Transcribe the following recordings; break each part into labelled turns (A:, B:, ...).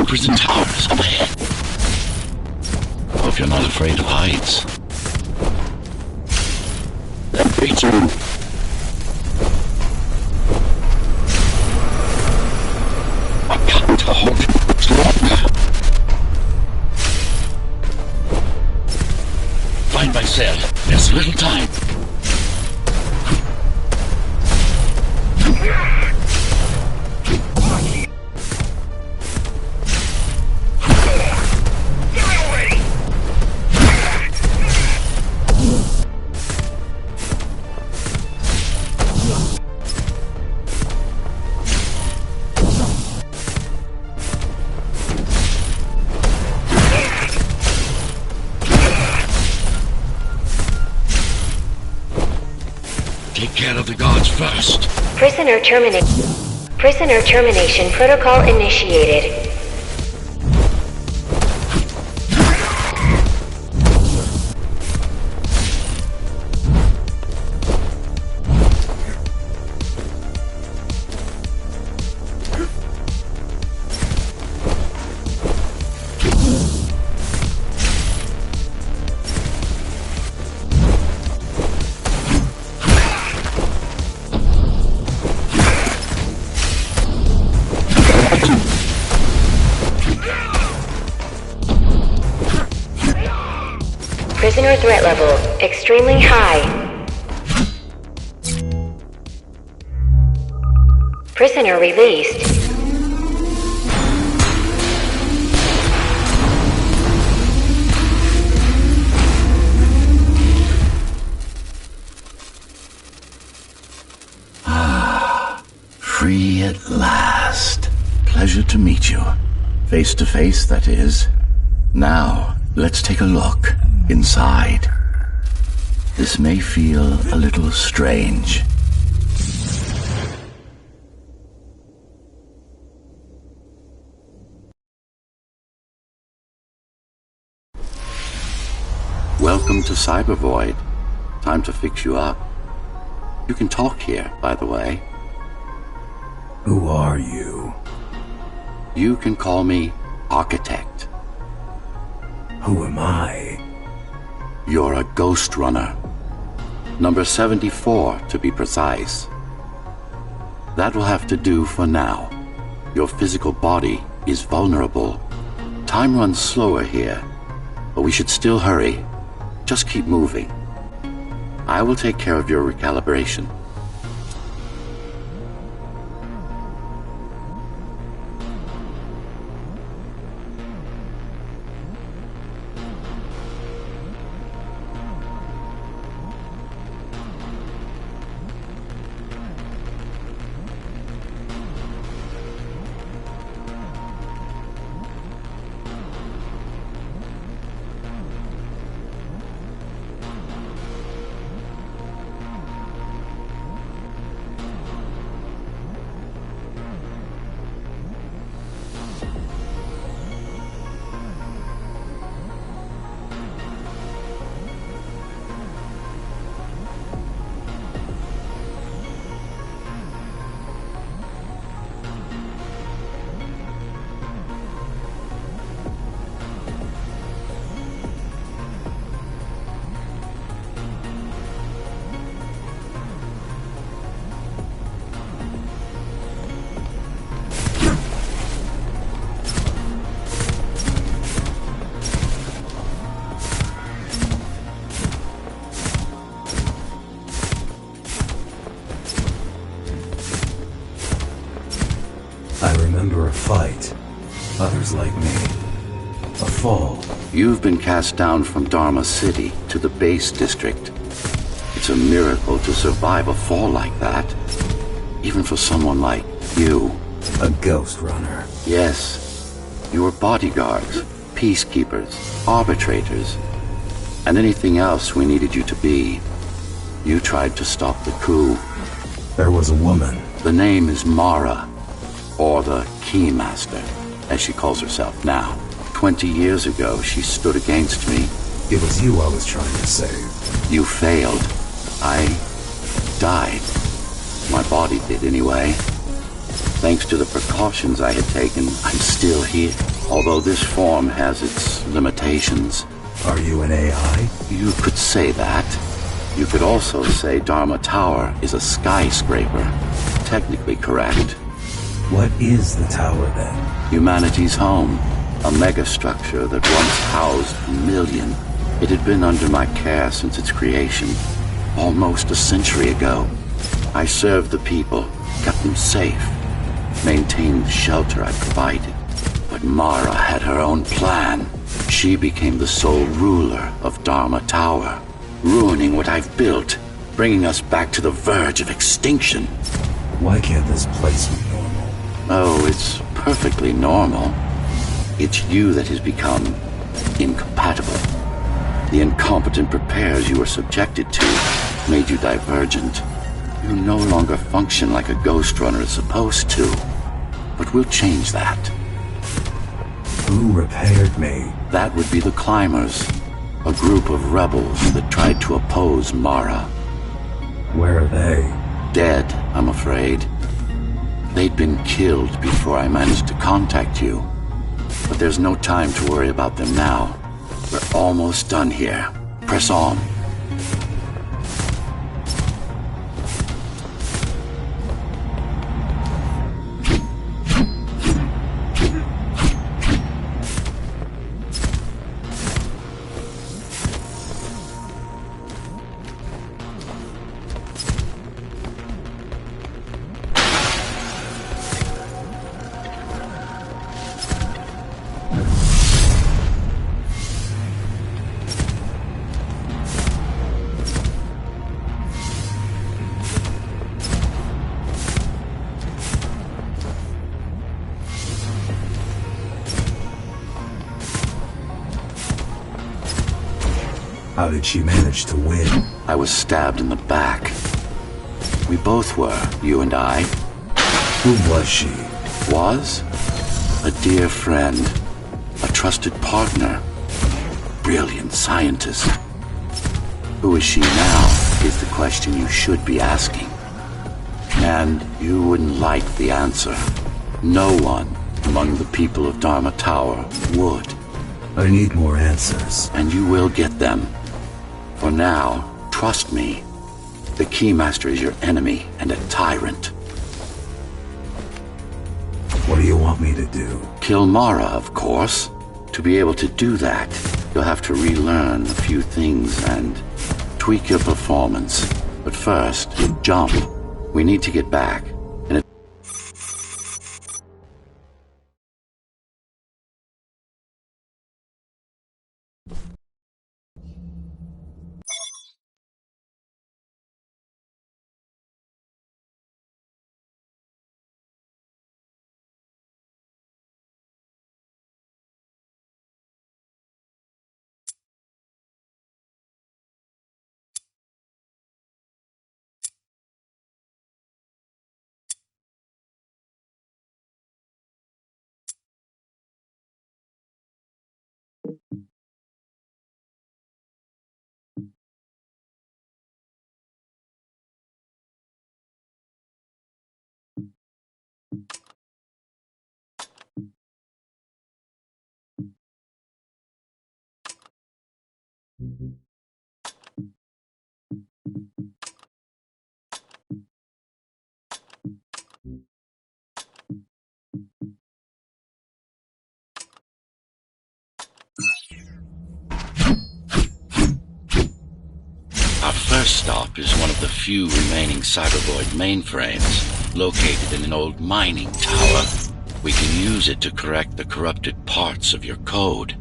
A: Prison towers up ahead. Hope you're not afraid of heights. That beats you. I can't hold it much longer. Find my cell. There's little time. Take care of the guards first.
B: Prisoner termination protocol initiated. Prisoner threat level extremely high. Prisoner released.
A: Free at last. Pleasure to meet you. Face to face, that is. Now, let's take a look inside. This may feel a little strange. Welcome to Cyber Void. Time to fix you up. You can talk here, by the way.
C: Who are you?
A: You can call me Architect.
C: Who am I?
A: You're a Ghostrunner. Number 74, to be precise. That will have to do for now. Your physical body is vulnerable. Time runs slower here, but we should still hurry. Just keep moving. I will take care of your recalibration.
C: fall?
A: You've been cast down from Dharma City to the base district. It's a miracle to survive a fall like that. Even for someone like you.
C: A Ghostrunner.
A: Yes. You were bodyguards, peacekeepers, arbitrators, and anything else we needed you to be. You tried to stop the coup.
C: There was a woman.
A: The name is Mara, or the Keymaster, as she calls herself now. 20 years ago, she stood against me.
C: It was you I was trying to save.
A: You failed. I died. My body did anyway. Thanks to the precautions I had taken, I'm still here. Although this form has its limitations.
C: Are you an AI?
A: You could say that. You could also say Dharma Tower is a skyscraper. Technically correct.
C: What is the tower then?
A: Humanity's home. A megastructure that once housed a million. It had been under my care since its creation. Almost a century ago. I served the people, kept them safe, maintained the shelter I provided. But Mara had her own plan. She became the sole ruler of Dharma Tower, ruining what I've built, bringing us back to the verge of extinction.
C: Why can't this place be normal?
A: Oh, it's perfectly normal. It's you that has become incompatible. The incompetent repairs you were subjected to made you divergent. You no longer function like a Ghostrunner is supposed to. But we'll change that.
C: Who repaired me?
A: That would be the Climbers, a group of rebels that tried to oppose Mara.
C: Where are they?
A: Dead, I'm afraid. They'd been killed before I managed to contact you. But there's no time to worry about them now. We're almost done here. Press on.
C: How did she manage to win?
A: I was stabbed in the back. We both were, you and I.
C: Who was she?
A: Was? A dear friend. A trusted partner. Brilliant scientist. Who is she now, is the question you should be asking. And you wouldn't like the answer. No one among the people of Dharma Tower would.
C: I need more answers.
A: And you will get them. For now, trust me. The Keymaster is your enemy and a tyrant.
C: What do you want me to do?
A: Kill Mara, of course. To be able to do that, you'll have to relearn a few things and tweak your performance. But first, jump. We need to get back. Our first stop is one of the few remaining cybervoid mainframes, located in an old mining tower. We can use it to correct the corrupted parts of your code.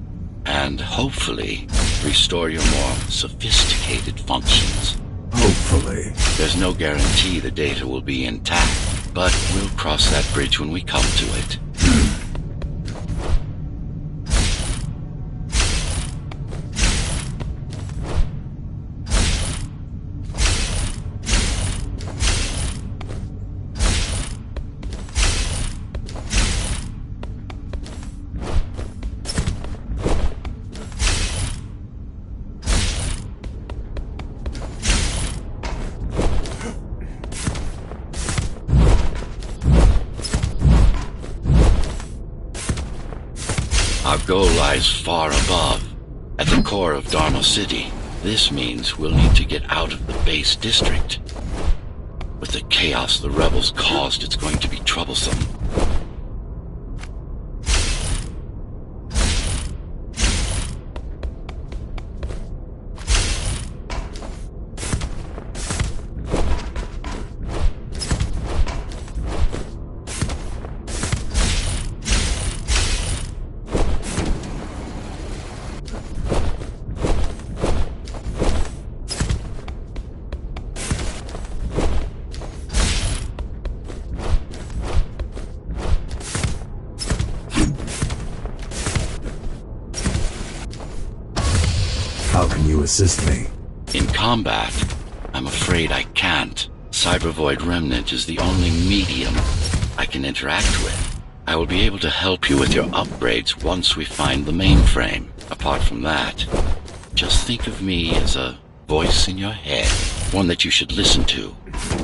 A: and hopefully restore your more sophisticated functions.
C: Hopefully.
A: There's no guarantee the data will be intact, but we'll cross that bridge when we come to it. Our goal lies far above, at the core of Dharma City. This means we'll need to get out of the base district. With the chaos the rebels caused, it's going to be troublesome.
C: How can you assist me?
A: In combat, I'm afraid I can't. Cybervoid Remnant is the only medium I can interact with. I will be able to help you with your upgrades once we find the mainframe. Apart from that, just think of me as a voice in your head, one that you should listen to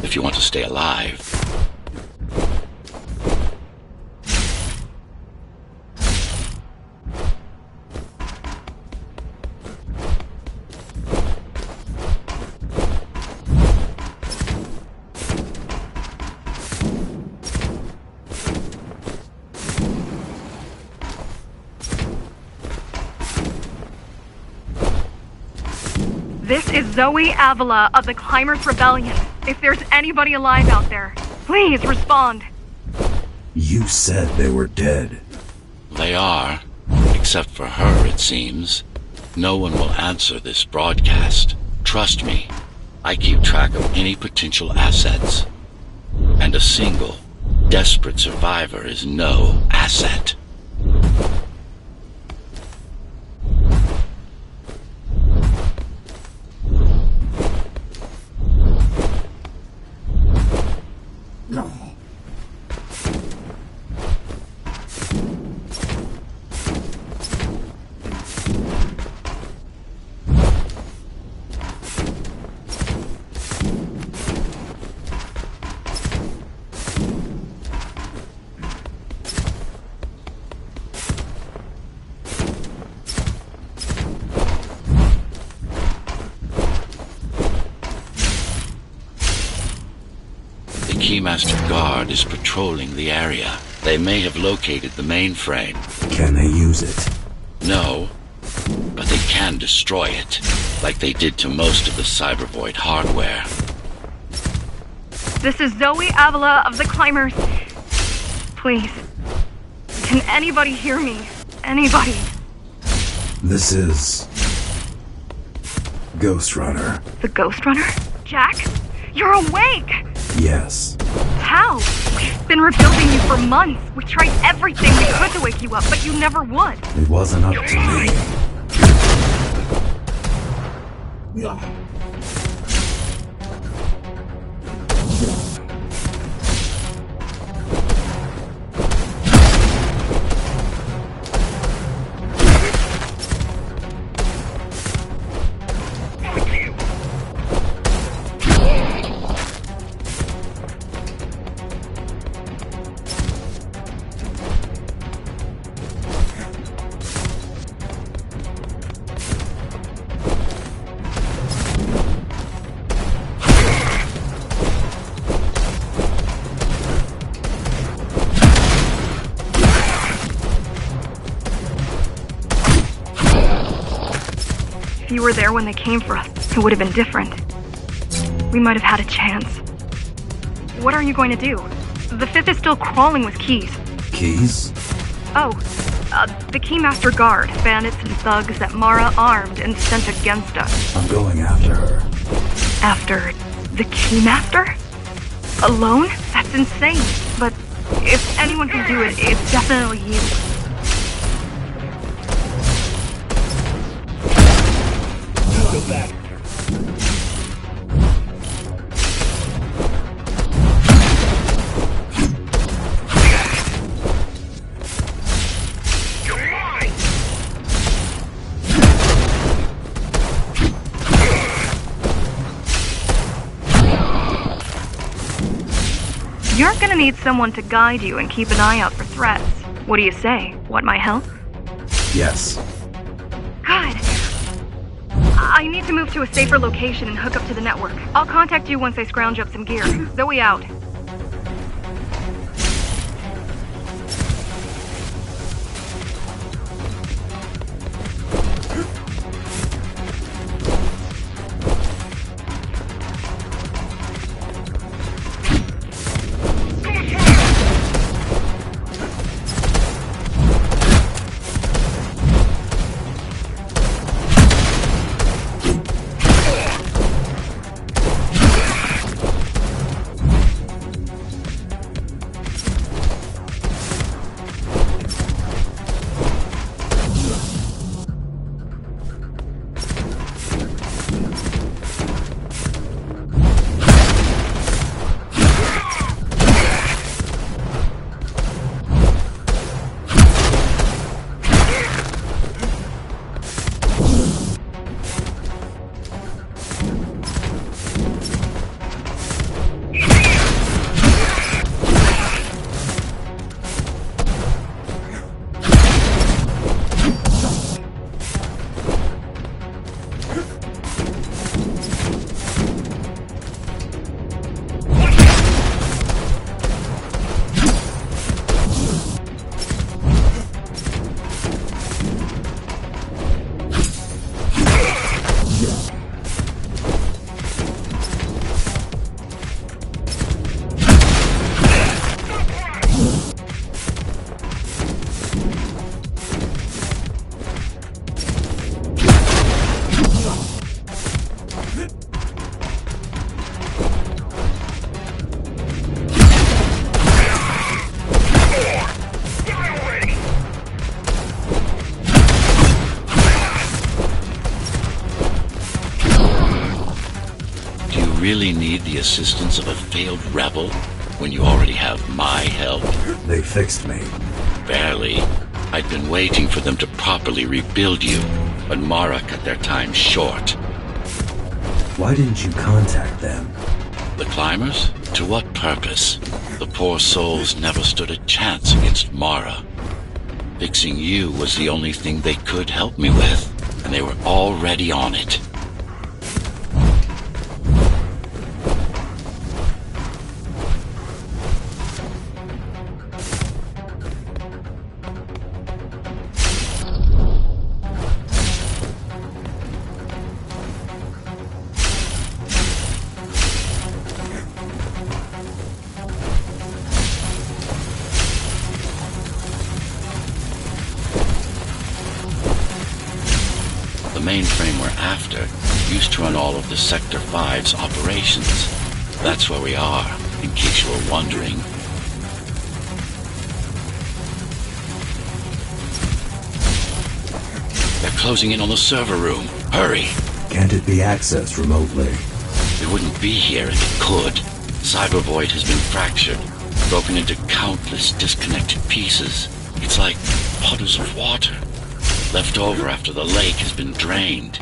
A: if you want to stay alive.
D: This is Zoe Avila of the Climbers Rebellion. If there's anybody alive out there, please respond.
C: You said they were dead.
A: They are, except for her, it seems. No one will answer this broadcast. Trust me, I keep track of any potential assets. And a single, desperate survivor is no asset. Keymaster Guard is patrolling the area. They may have located the mainframe.
C: Can they use it?
A: No, but they can destroy it, like they did to most of the Cybervoid hardware.
D: This is Zoe Avila of the Climbers. Please, can anybody hear me? Anybody?
C: This is... Ghostrunner.
D: The Ghostrunner? Jack? You're awake!
C: Yes.
D: How? We've been rebuilding you for months. We tried everything we could to wake you up, but you never would.
C: It wasn't up to me.
D: If you were there when they came for us, it would have been different. We might have had a chance. What are you going to do? The Fifth is still crawling with keys.
C: Keys?
D: Oh, The Keymaster Guard, bandits and thugs that Mara armed and sent against us.
C: I'm going after her.
D: After the Keymaster? Alone? That's insane. But if anyone can do it, it's definitely you.
E: Go back.
D: You're gonna need someone to guide you and keep an eye out for threats. What do you say? Want my help?
C: Yes.
D: Good. I need to move to a safer location and hook up to the network. I'll contact you once I scrounge up some gear. Zoe out.
A: Really need the assistance of a failed rebel when you already have my help?
C: They fixed me.
A: Barely. I'd been waiting for them to properly rebuild you, but Mara cut their time short.
C: Why didn't you contact them?
A: The climbers? To what purpose? The poor souls never stood a chance against Mara. Fixing you was the only thing they could help me with, and they were already on it. The mainframe we're after used to run all of the Sector 5's operations. That's where we are, in case you were wondering. They're closing in on the server room. Hurry!
C: Can't it be accessed remotely?
A: It wouldn't be here if it could. Cyber Void has been fractured, broken into countless disconnected pieces. It's like puddles of water, left over after the lake has been drained.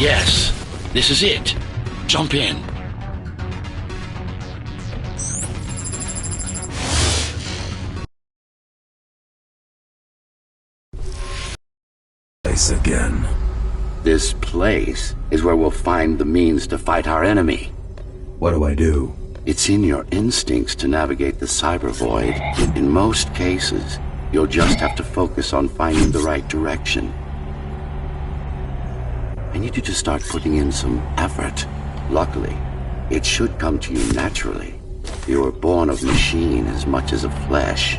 A: Yes, this is it. Jump in.
C: Place again.
A: This place is where we'll find the means to fight our enemy.
C: What do I do?
A: It's in your instincts to navigate the cyber void. In most cases, you'll just have to focus on finding the right direction. I need you to start putting in some effort. Luckily, it should come to you naturally. You were born of machine as much as of flesh.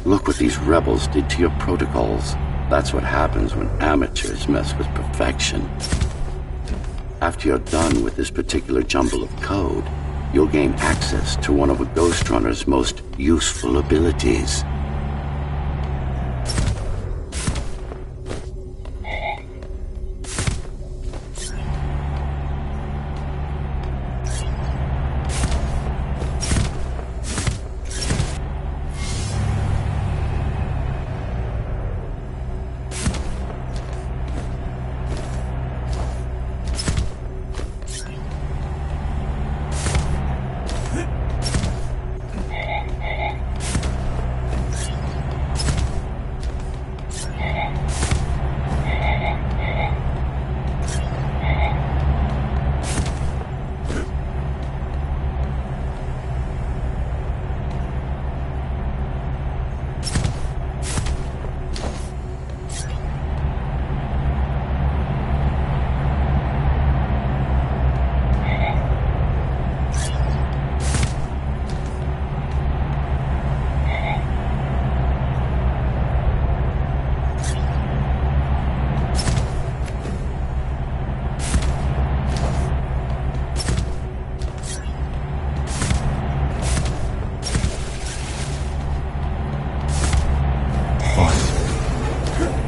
A: Look what these rebels did to your protocols. That's what happens when amateurs mess with perfection. After you're done with this particular jumble of code, you'll gain access to one of a Ghostrunner's most useful abilities.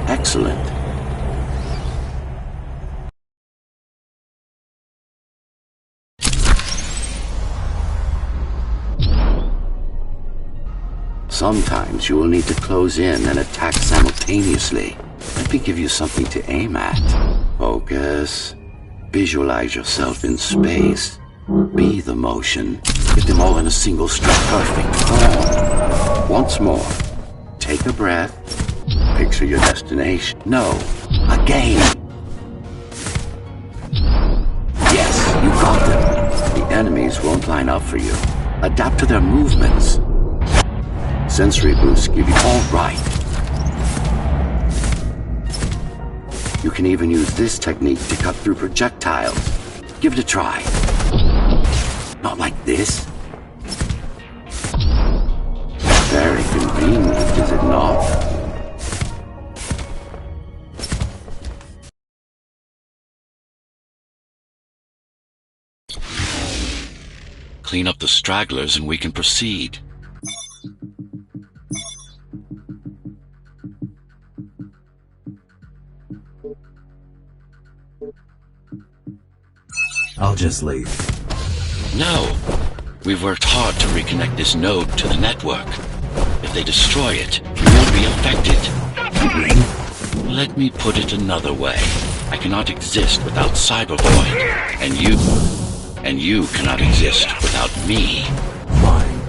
A: Excellent. Sometimes you will need to close in and attack simultaneously. Let me give you something to aim at. Focus. Visualize yourself in space. Be the motion. Get them all in a single stroke. Perfect. Once more. Take a breath. Picture your destination. No. Again. Yes, you got them. The enemies won't line up for you. Adapt to their movements. Sensory boosts give you all right. You can even use this technique to cut through projectiles. Give it a try. Not like this. Very convenient, is it not? Clean up the stragglers and we can proceed.
C: I'll just leave.
A: No. We've worked hard to reconnect this node to the network. If they destroy it, you won't be affected. Let me put it another way. I cannot exist without Cyber Void, and you cannot exist without me.
C: Fine.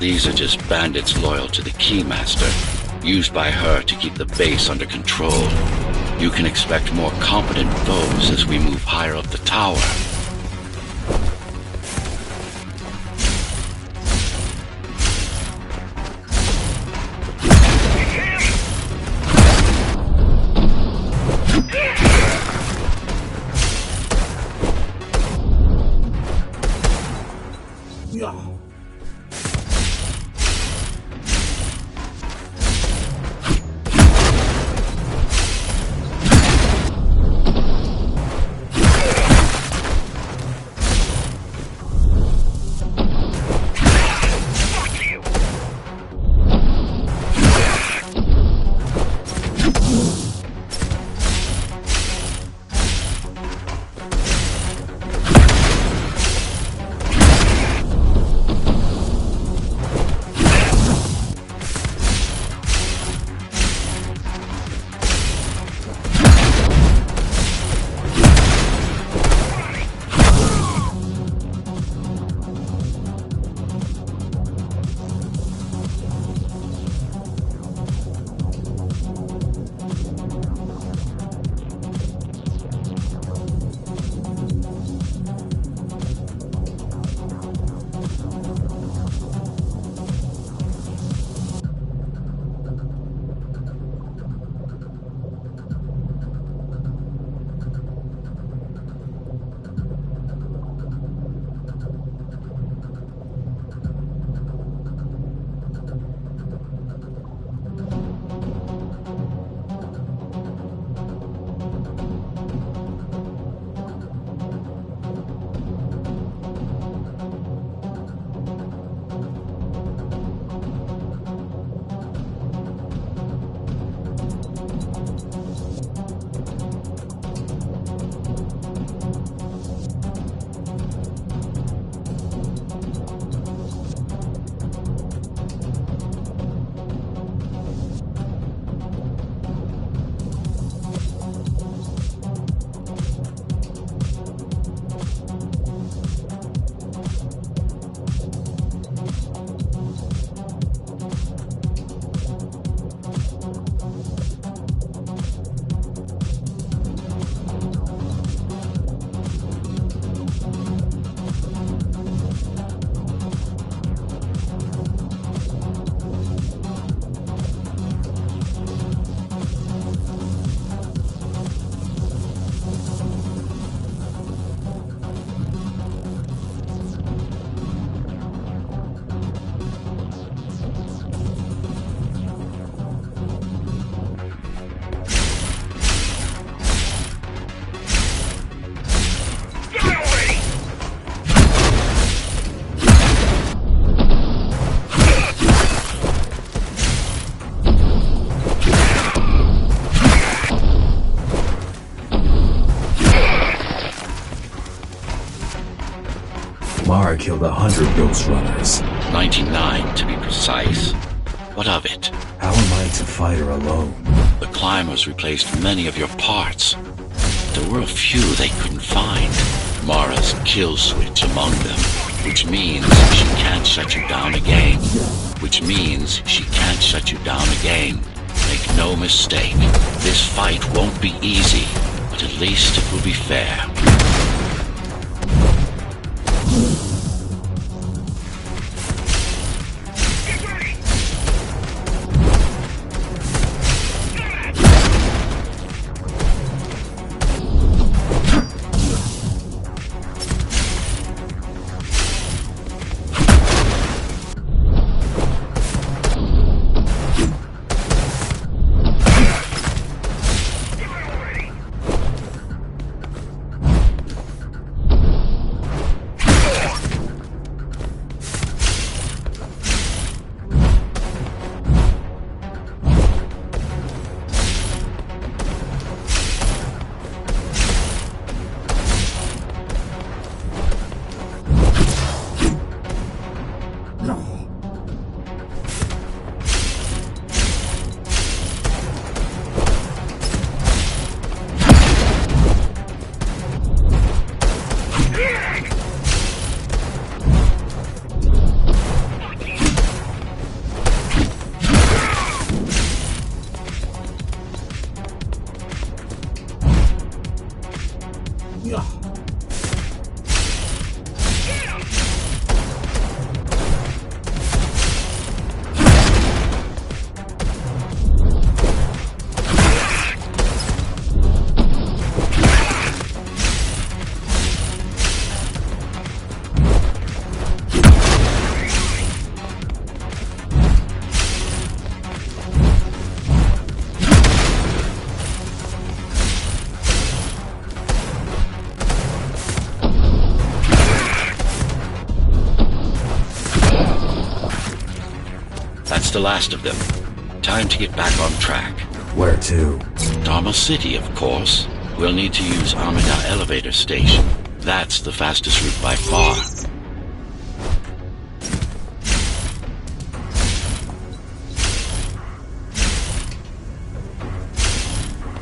A: These are just bandits loyal to the Keymaster, used by her to keep the base under control. You can expect more competent foes as we move higher up the tower.
C: Mara killed 100 Ghostrunners.
A: 99 to be precise. What of it?
C: How am I to fight her alone?
A: The climbers replaced many of your parts. There were a few they couldn't find. Mara's kill switch among them, which means she can't shut you down again. Which means she can't shut you down again. Make no mistake, this fight won't be easy, but at least it will be fair. That's the last of them. Time to get back on track.
C: Where to?
A: Dharma City, of course. We'll need to use Amida Elevator Station. That's the fastest route by far.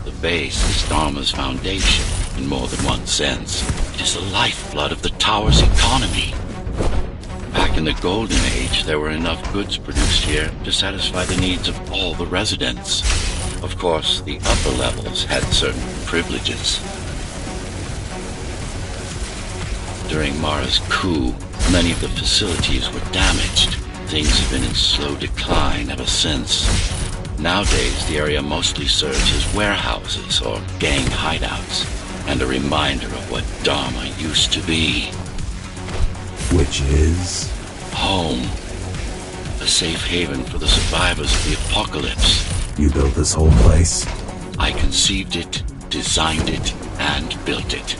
A: The base is Dharma's foundation, in more than one sense. It is the lifeblood of the tower's economy. Back in the Golden Age, there were enough goods produced here to satisfy the needs of all the residents. Of course, the upper levels had certain privileges. During Mara's coup, many of the facilities were damaged. Things have been in slow decline ever since. Nowadays, the area mostly serves as warehouses or gang hideouts, and a reminder of what Dharma used to be.
C: Which is?
A: Home. A safe haven for the survivors of the apocalypse.
C: You built this whole place?
A: I conceived it, designed it, and built it.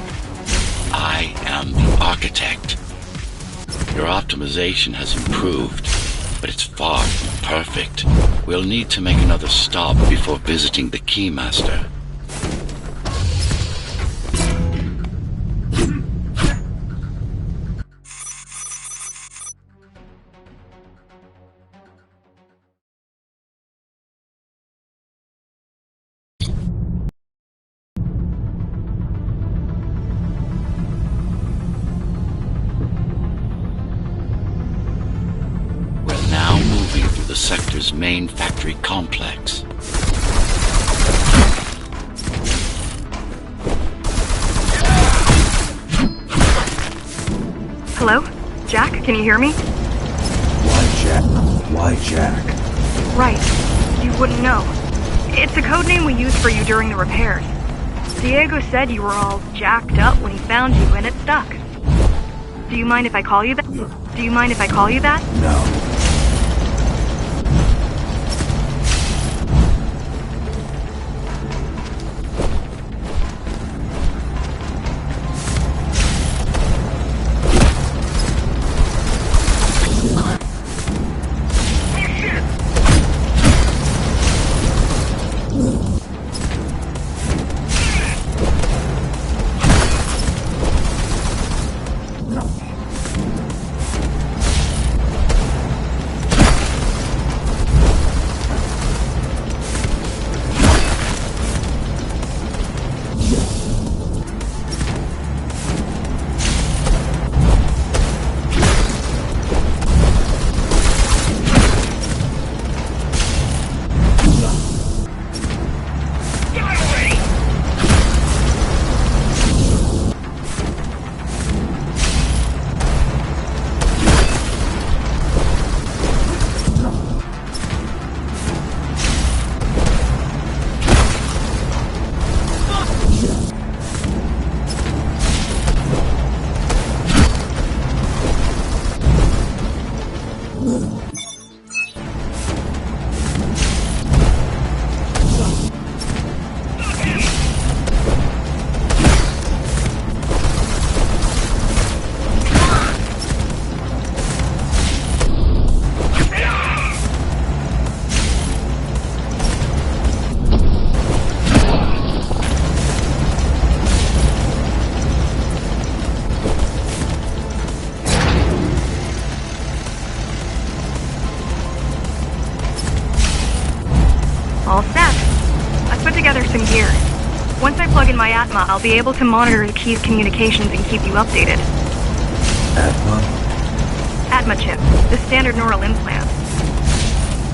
A: I am the architect. Your optimization has improved, but it's far from perfect. We'll need to make another stop before visiting the Keymaster. The sector's main factory complex.
D: Hello? Jack, can you hear me?
C: Why Jack? Why Jack?
D: Right. You wouldn't know. It's a code name we used for you during the repairs. Diego said you were all jacked up when he found you and it stuck. Do you mind if I call you that? Do you mind if I call you that?
C: No.
D: I'll be able to monitor the key's communications and keep you updated.
C: Atma?
D: Atma chip, the standard neural implant.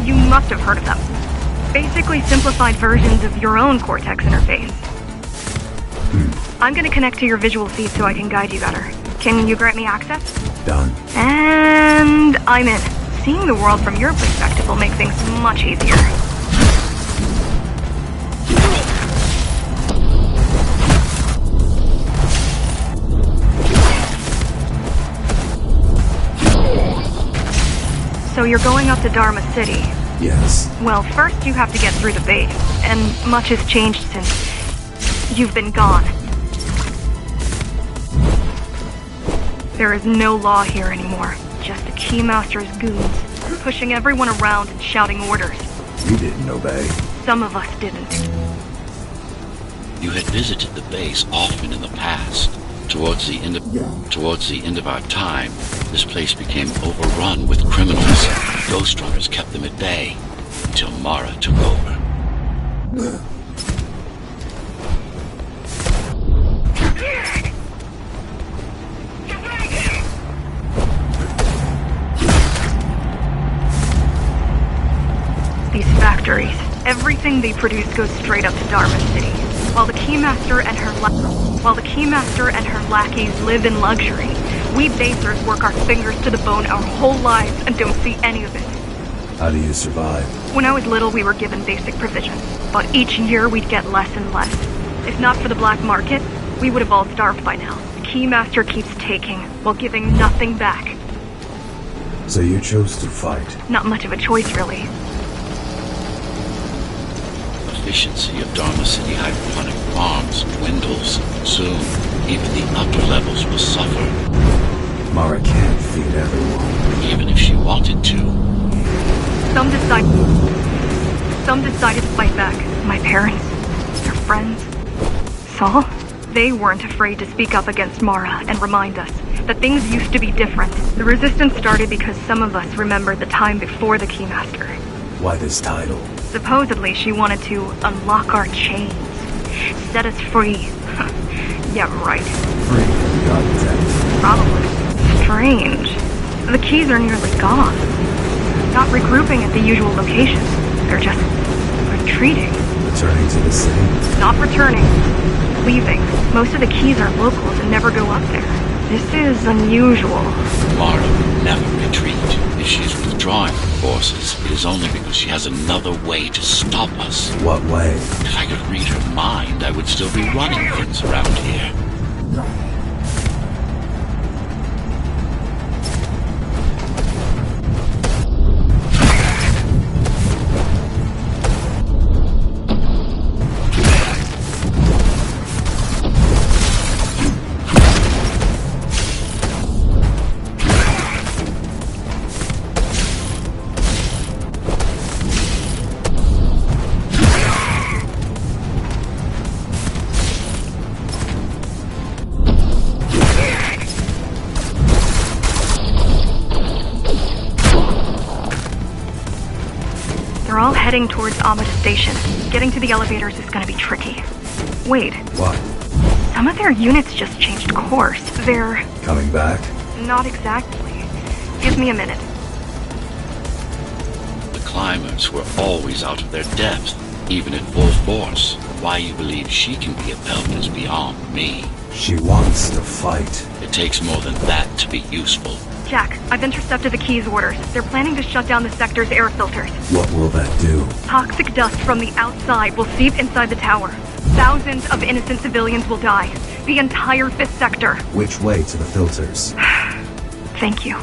D: You must have heard of them. Basically simplified versions of your own Cortex interface. I'm gonna connect to your visual feed so I can guide you better. Can you grant me access?
C: Done.
D: And I'm in. Seeing the world from your perspective will make things much easier. So you're going up to Dharma City.
C: Yes.
D: Well, first you have to get through the base, and much has changed since you've been gone. There is no law here anymore, just the Keymaster's goons, pushing everyone around and shouting orders.
C: You didn't obey.
D: Some of us didn't.
A: You had visited the base often in the past. Towards the end of our time, this place became overrun with criminals. Ghostrunners kept them at bay until Mara took over.
D: These factories, everything they produce goes straight up to Dharma City. While the Keymaster and her lackeys live in luxury, we basers work our fingers to the bone our whole lives and don't see any of it.
C: How do you survive?
D: When I was little, we were given basic provisions, but each year we'd get less and less. If not for the black market, we would have all starved by now. The Keymaster keeps taking, while giving nothing back.
C: So you chose to fight.
D: Not much of a choice, really.
A: Efficiency of Dharma City hydroponic farms dwindles. Soon, even the upper levels will suffer.
C: Mara can't feed everyone.
A: Even if she wanted to.
D: Some decided to fight back. My parents, their friends. Saul? They weren't afraid to speak up against Mara and remind us that things used to be different. The resistance started because some of us remembered the time before the Keymaster.
C: Why this title?
D: Supposedly, she wanted to unlock our chains. Set us free. Yeah, right.
C: Free from the architect.
D: Probably. Strange. The keys are nearly gone. Not regrouping at the usual locations. They're just retreating.
C: Returning to the city?
D: Not returning. Leaving. Most of the keys are locals and never go up there. This is unusual.
A: Mara would never retreat. If she's withdrawing her forces, it is only because she has another way to stop us.
C: What way?
A: If I could read her mind, I would still be running things around here.
D: They're all heading towards Amada Station. Getting to the elevators is gonna be tricky. Wait,
C: What?
D: some of their units just changed course. They're...
C: Coming back?
D: not exactly. Give me a minute.
A: The climbers were always out of their depth, even at full force. Why you believe she can be a belt is beyond me.
C: She wants to fight.
A: It takes more than that to be useful.
D: Jack, I've intercepted the Key's orders. They're planning to shut down the sector's air filters.
C: What will that do?
D: Toxic dust from the outside will seep inside the tower. Thousands of innocent civilians will die. The entire 5th sector.
C: Which way to the filters?
D: Thank you.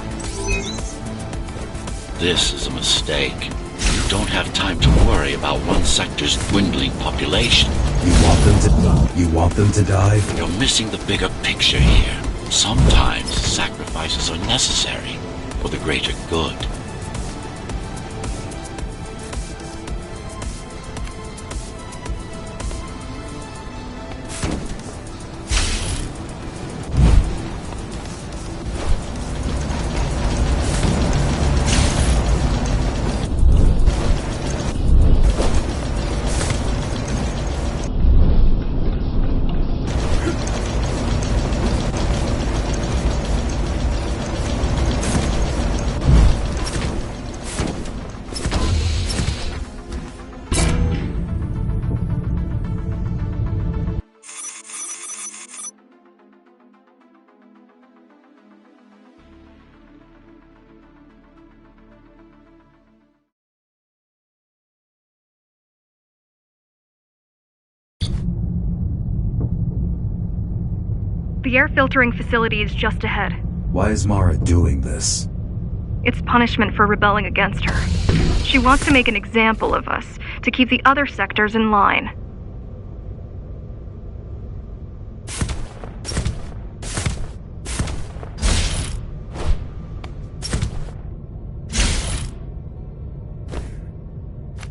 A: This is a mistake. You don't have time to worry about one sector's dwindling population.
C: You want them to die?
A: You're missing the bigger picture here. Sometimes sacrifices are necessary for the greater good.
D: The air filtering facility is just ahead.
C: Why is Mara doing this?
D: It's punishment for rebelling against her. She wants to make an example of us, to keep the other sectors in line.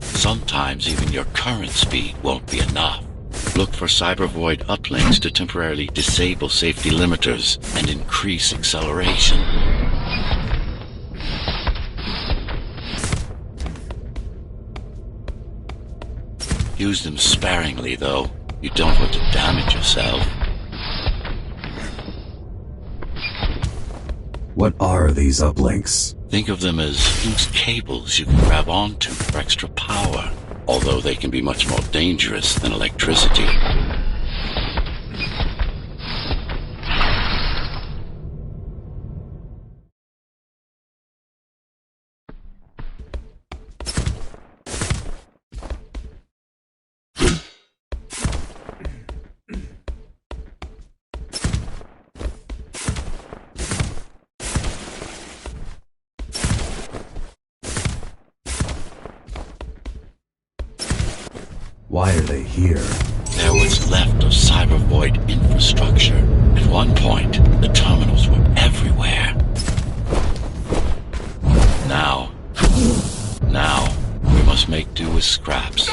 A: Sometimes even your current speed won't be enough. Look for cybervoid uplinks to temporarily disable safety limiters and increase acceleration. Use them sparingly, though. You don't want to damage yourself.
C: What are these uplinks?
A: Think of them as loose cables you can grab onto for extra power, although they can be much more dangerous than electricity.
C: Why are they here?
A: They're what's left of cybervoid infrastructure. At one point, the terminals were everywhere. Now, we must make do with scraps.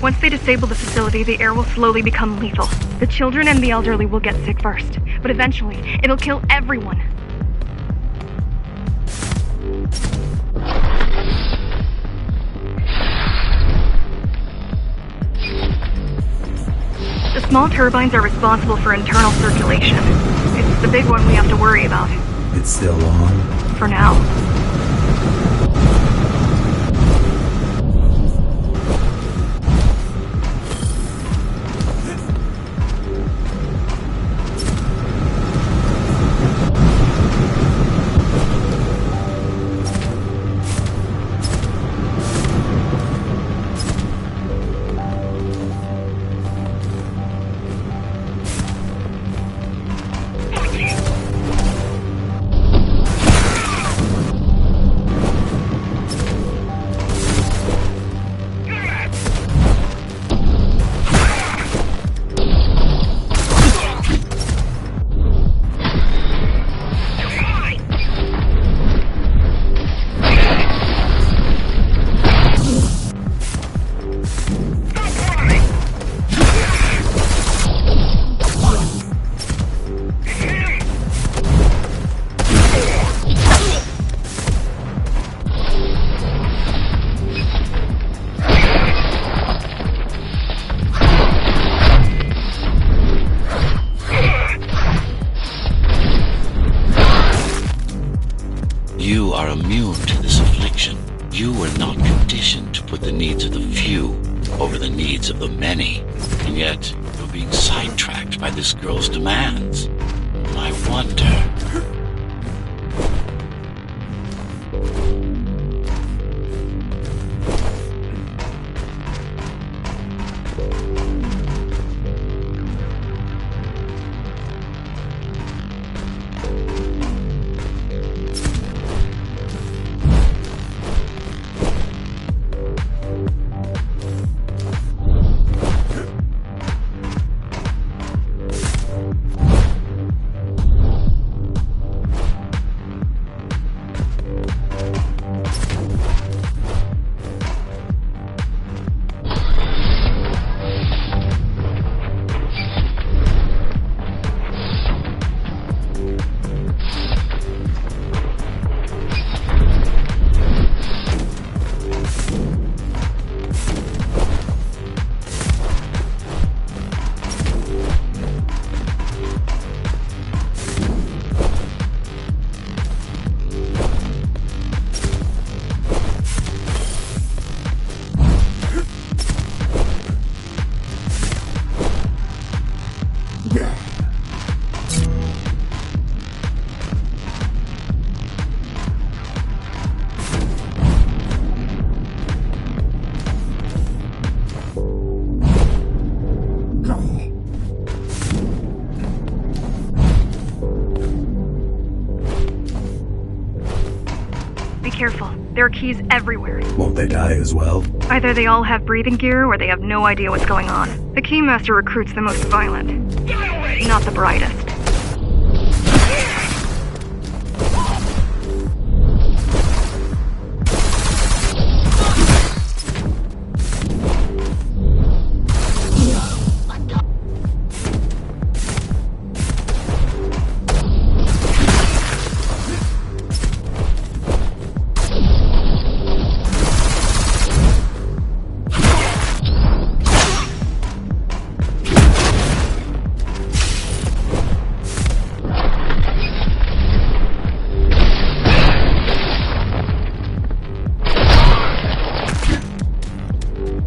D: Once they disable the facility, the air will slowly become lethal. The children and the elderly will get sick first, but eventually, it'll kill everyone. The small turbines are responsible for internal circulation. It's the big one we have to worry about.
C: It's still on?
D: For now.
A: You are immune to this affliction. You were not conditioned to put the needs of the few over the needs of the many. And yet, you're being sidetracked by this girl's demands. I wonder...
D: Be careful. There are keys everywhere.
C: Won't they die as well?
D: Either they all have breathing gear or they have no idea what's going on. The Keymaster recruits the most violent. Not the brightest.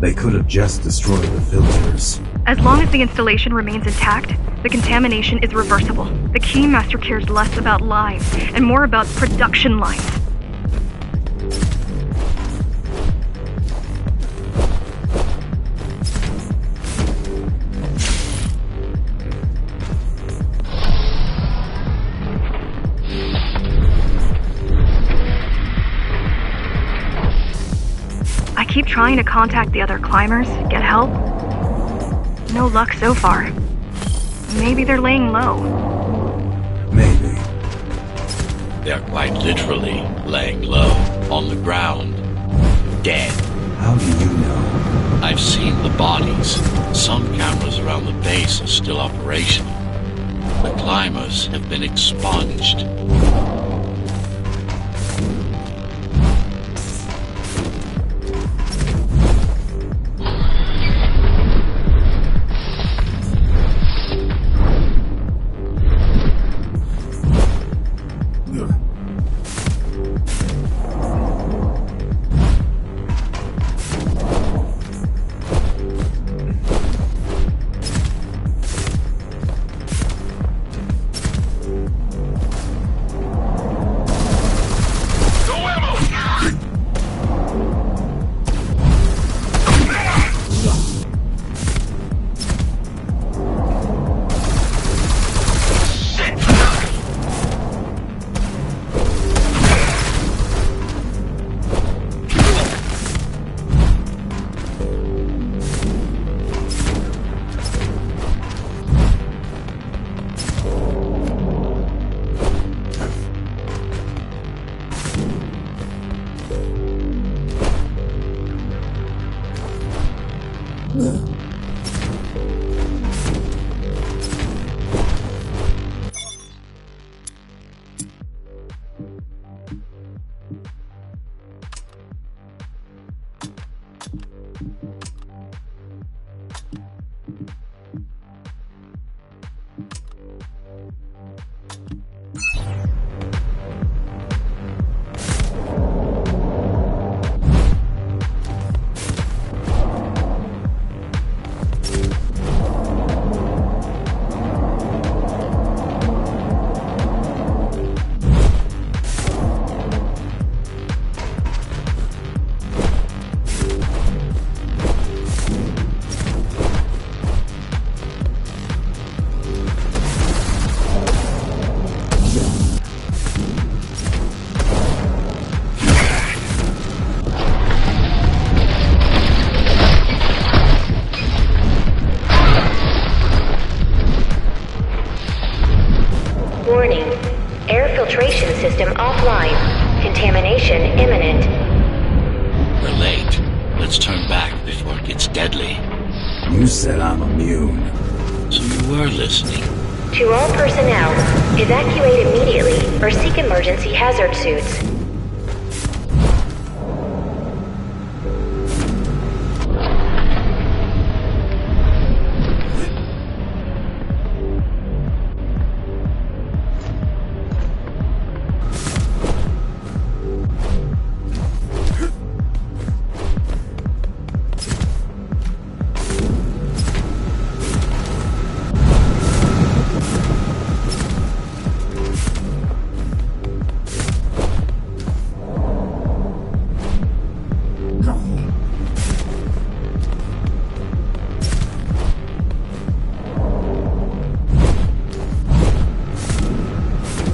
C: They could have just destroyed the filters.
D: As long as the installation remains intact, the contamination is reversible. The Keymaster cares less about lives and more about production lines. I keep trying to contact the other climbers, get help. No luck so far. Maybe they're laying low.
C: Maybe.
F: They're quite literally laying low, on the ground, dead.
C: How do you know?
F: I've seen the bodies. Some cameras around the base are still operational. The climbers have been expunged.
B: Warning. Air filtration system offline. Contamination imminent.
F: We're late. Let's turn back before it gets deadly.
C: You said I'm immune.
F: So you were listening.
B: To all personnel, evacuate immediately or seek emergency hazard suits.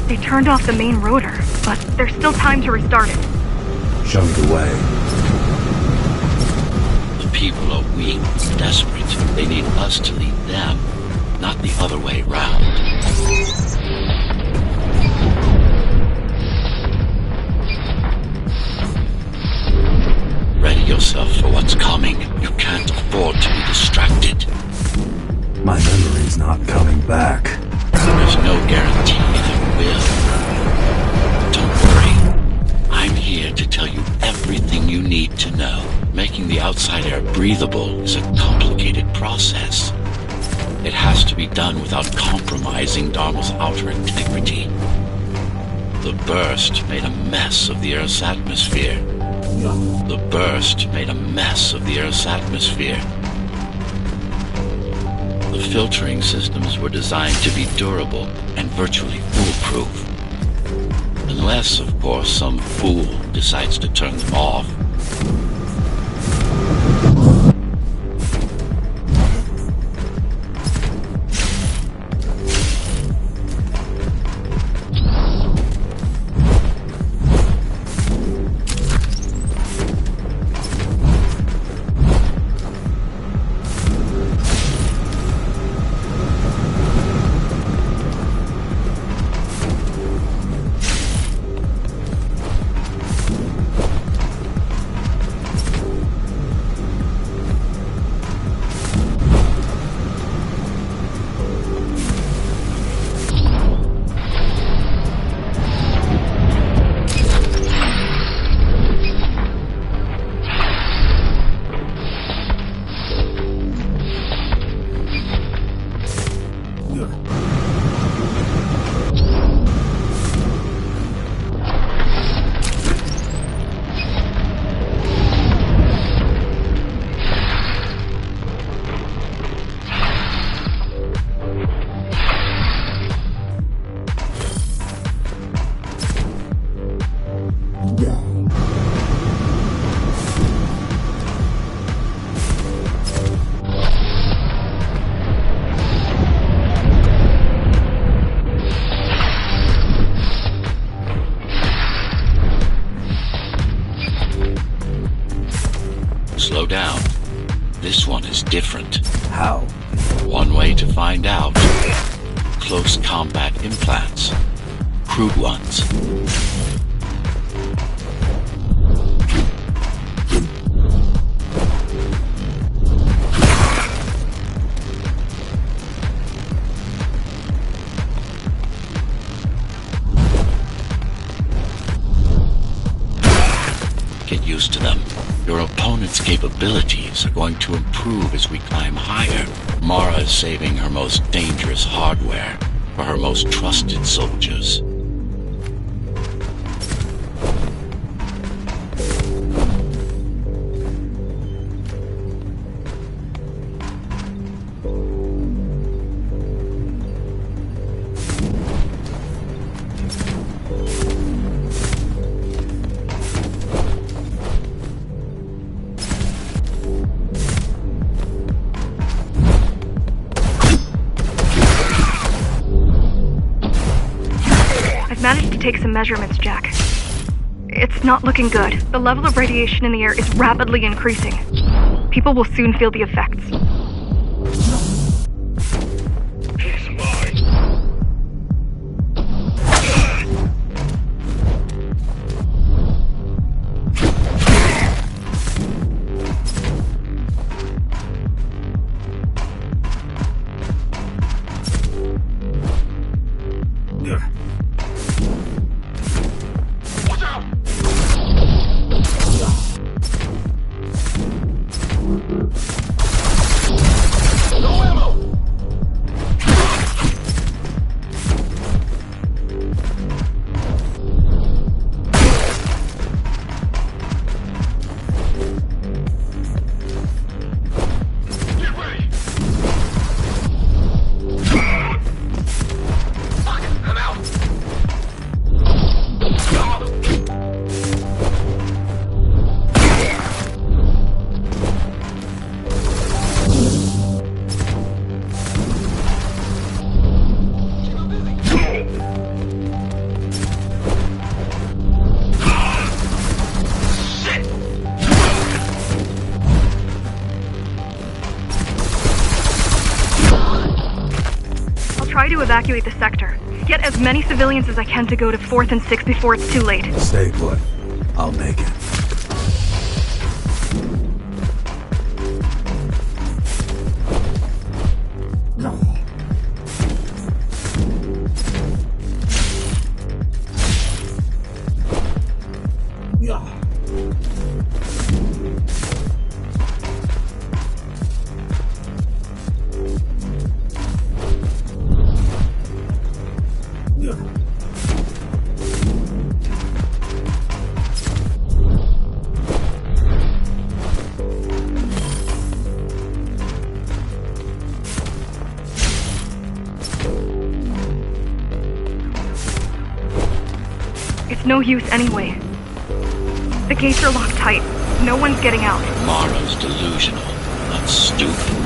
D: They turned off the main rotor, but there's still time to restart it.
C: shoved away.
F: The people are weak, desperate. They need us to lead them, not the other way round. Ready yourself for what's coming. You can't afford to be distracted.
C: My memory's not coming back.
F: There's no guarantee that it will. Don't worry. I'm here to tell you everything you need to know. Making the outside air breathable is a complicated process. It has to be done without compromising Dharma's outer integrity. The burst made a mess of the Earth's atmosphere. The burst made a mess of the Earth's atmosphere. The filtering systems were designed to be durable and virtually foolproof. Unless, of course, some fool decides to turn them off. Slow down. This one is different.
C: How?
F: One way to find out. Close combat implants. Crude ones. Get used to them. Your opponent's capabilities are going to improve as we climb higher. Mara is saving her most dangerous hardware for her most trusted soldiers.
D: Managed to take some measurements, Jack. It's not looking good. The level of radiation in the air is rapidly increasing. People will soon feel the effects.
E: He's mine.
D: to evacuate the sector. Get as many civilians as I can to go to 4th and 6th before it's too late.
C: Stay put. I'll make it.
D: It's no use anyway. The gates are locked tight. No one's getting out.
F: Mara's delusional, not stupid.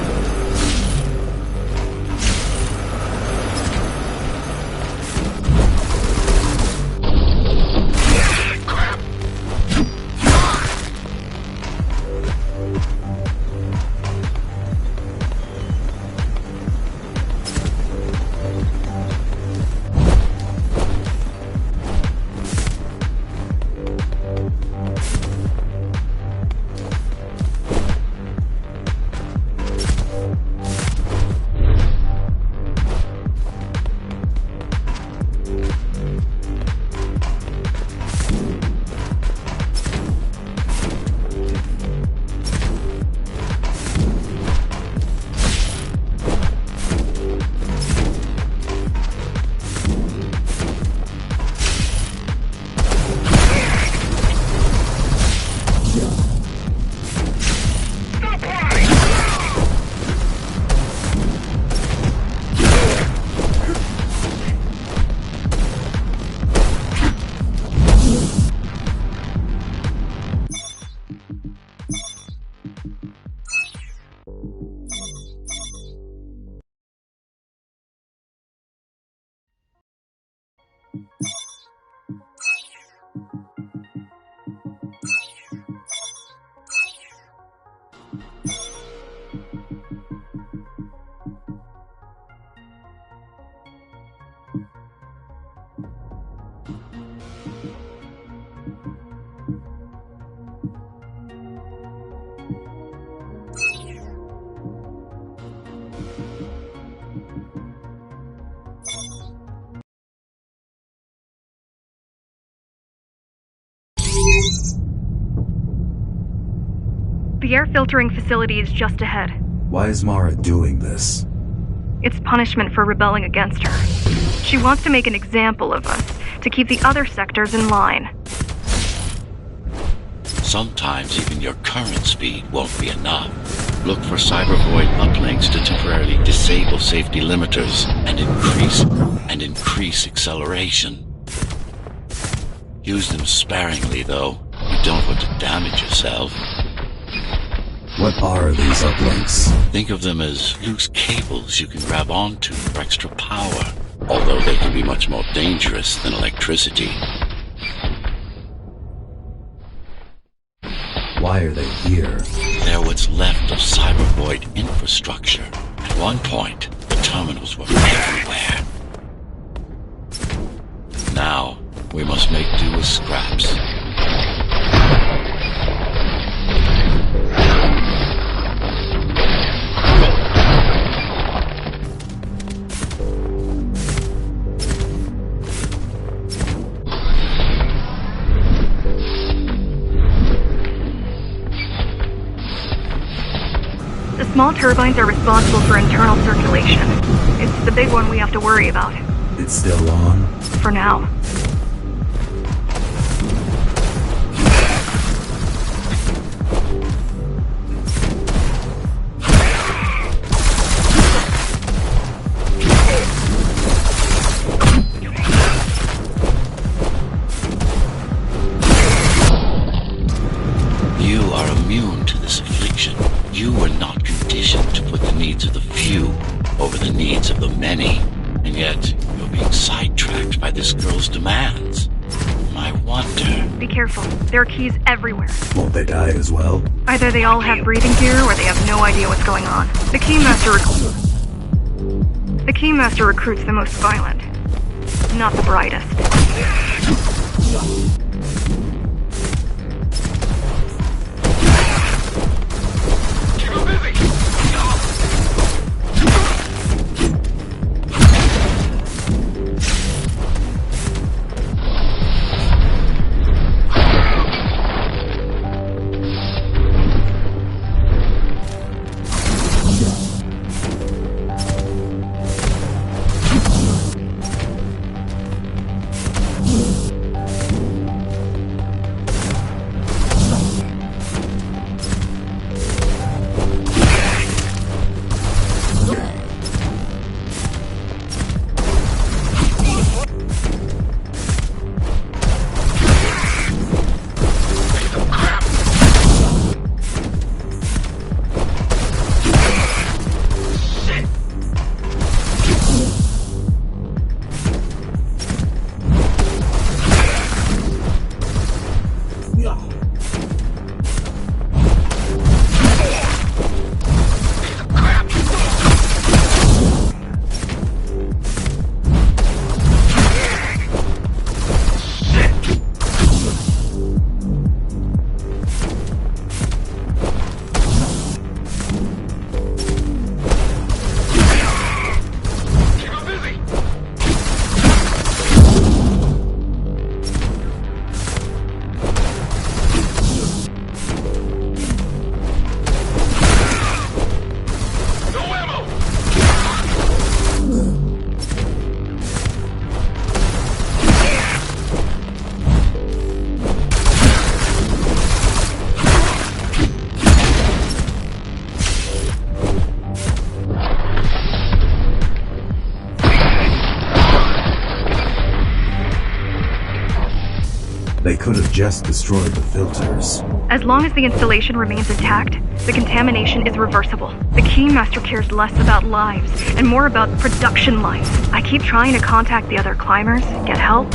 D: The air filtering facility is just ahead.
C: Why is Mara doing this?
D: It's punishment for rebelling against her. She wants to make an example of us, to keep the other sectors in line.
F: Sometimes even your current speed won't be enough. Look for cybervoid uplinks to temporarily disable safety limiters and increase acceleration. Use them sparingly, though. You don't want to damage yourself.
C: What are these uplinks?
F: Think of them as loose cables you can grab onto for extra power, although they can be much more dangerous than electricity.
C: Why are they here?
F: They're what's left of cybervoid infrastructure. At one point, the terminals were everywhere. Now, we must make do with scraps.
D: The small turbines are responsible for internal circulation. It's the big one we have to worry about.
C: It's still on?
D: For now.
F: You are immune to this affliction. You were not conditioned to put the needs of the few over the needs of the many. And yet, you're being sidetracked by this girl's demands. I wonder...
D: Be careful. There are keys everywhere.
C: Won't they die as well?
D: Either they all have breathing gear or they have no idea what's going on. The Keymaster... The Keymaster recruits the most violent, not the brightest.
C: They could have just destroyed the filters.
D: As long as the installation remains intact, the contamination is reversible. The Keymaster cares less about lives and more about production lines. I keep trying to contact the other climbers, get help.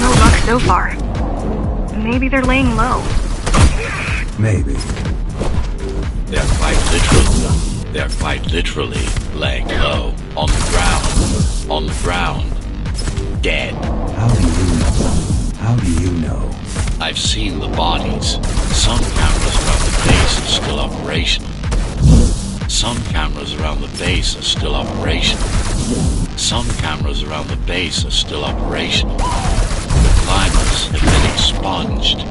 D: No luck so far. Maybe they're laying low.
C: Maybe.
F: They're quite literally laying low. On the ground. On the ground. Dead.
C: How do you know? How do you know?
F: I've seen the bodies. Some cameras around the base are still operational. Some cameras around the base are still operational. Some cameras around the base are still operational. The climbers have been expunged.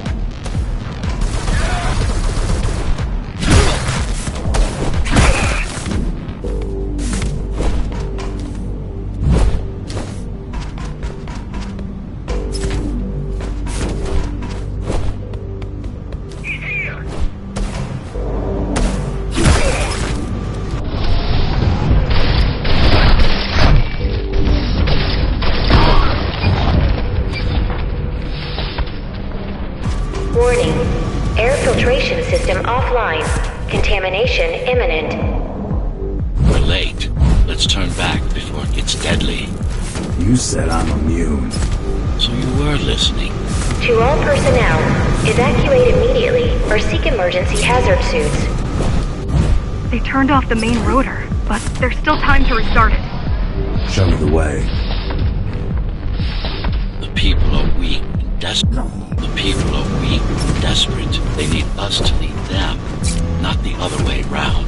B: Warning. Air filtration system offline. Contamination imminent.
F: We're late. Let's turn back before it gets deadly.
C: You said I'm immune.
F: So you were listening.
B: To all personnel, evacuate immediately or seek emergency hazard suits.
D: They turned off the main rotor, but there's still time to restart it.
C: Show me the way.
F: The people are weak and desperate. The people are weak and desperate. They need us to lead them, not the other way round.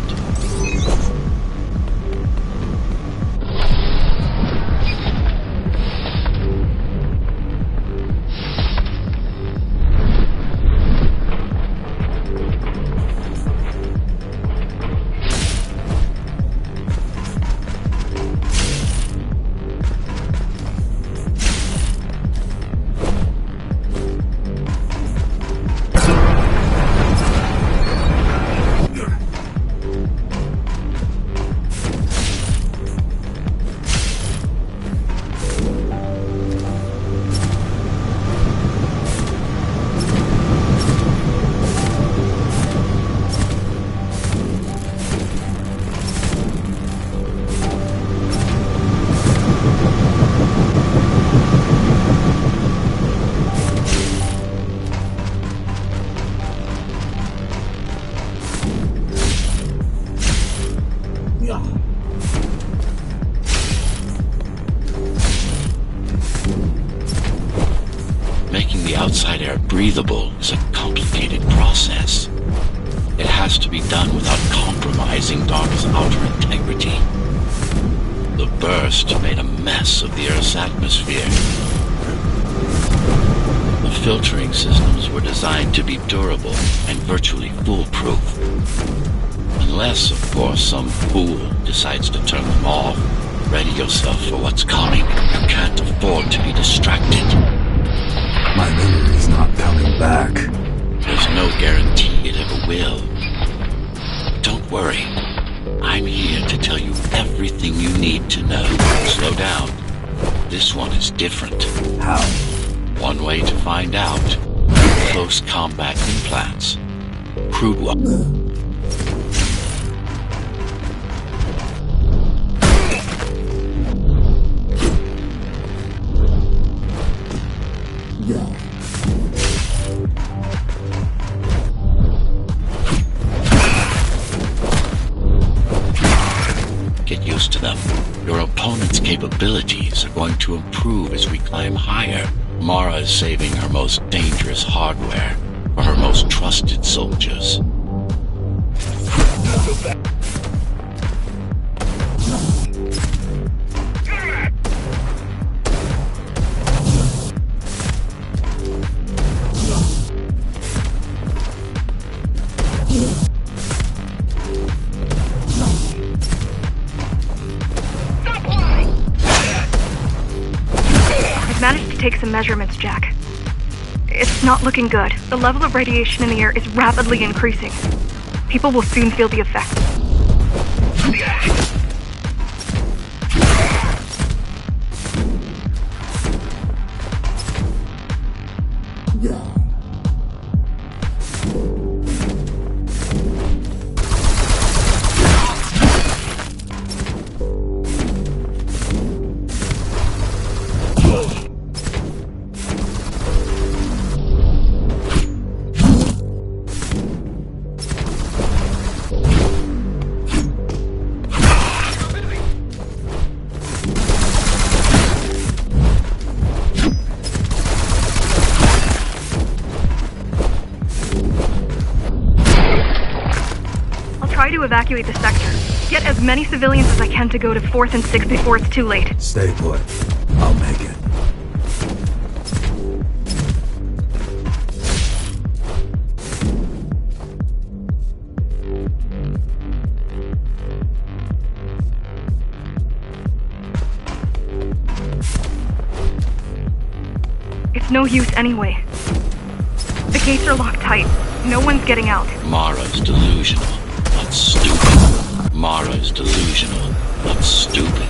F: outside air breathable is a complicated process. It has to be done without compromising Dharma's outer integrity. The burst made a mess of the Earth's atmosphere. The filtering systems were designed to be durable and virtually foolproof. Unless, of course, some fool decides to turn them off. Ready yourself for what's coming. You can't afford to be distracted.
C: My memory's not coming back.
F: There's no guarantee it ever will. Don't worry. I'm here to tell you everything you need to know. Slow down. This one is different.
C: How?
F: One way to find out. Close combat implants. Crude one. Get used to them. Your opponent's capabilities are going to improve as we climb higher. Mara is saving her most dangerous hardware for her most trusted soldiers.
D: Managed to take some measurements, Jack. It's not looking good. The level of radiation in the air is rapidly increasing. People will soon feel the effects. Try to evacuate the sector. Get as many civilians as I can to go to 4th and 6th before it's too late.
C: Stay put. I'll make it.
D: It's no use anyway. The gates are locked tight. No one's getting out.
F: Mara's delusional, not stupid. Mara's delusional, not stupid.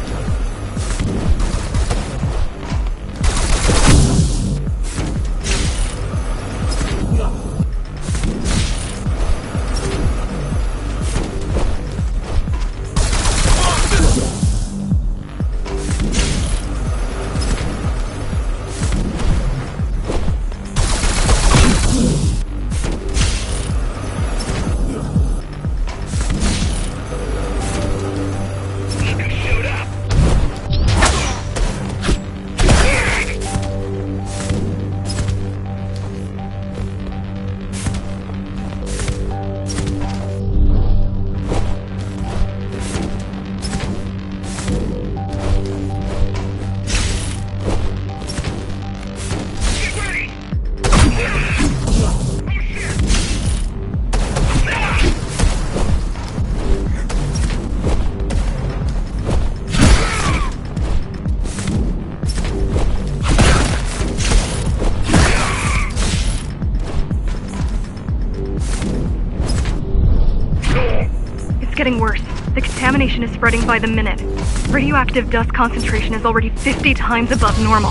D: It's getting worse. The contamination is spreading by the minute. Radioactive dust concentration is already 50 times above normal.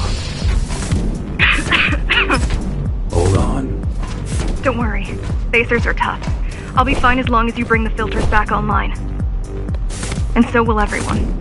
C: Hold on.
D: Don't worry. Spacers are tough. I'll be fine as long as you bring the filters back online. And so will everyone.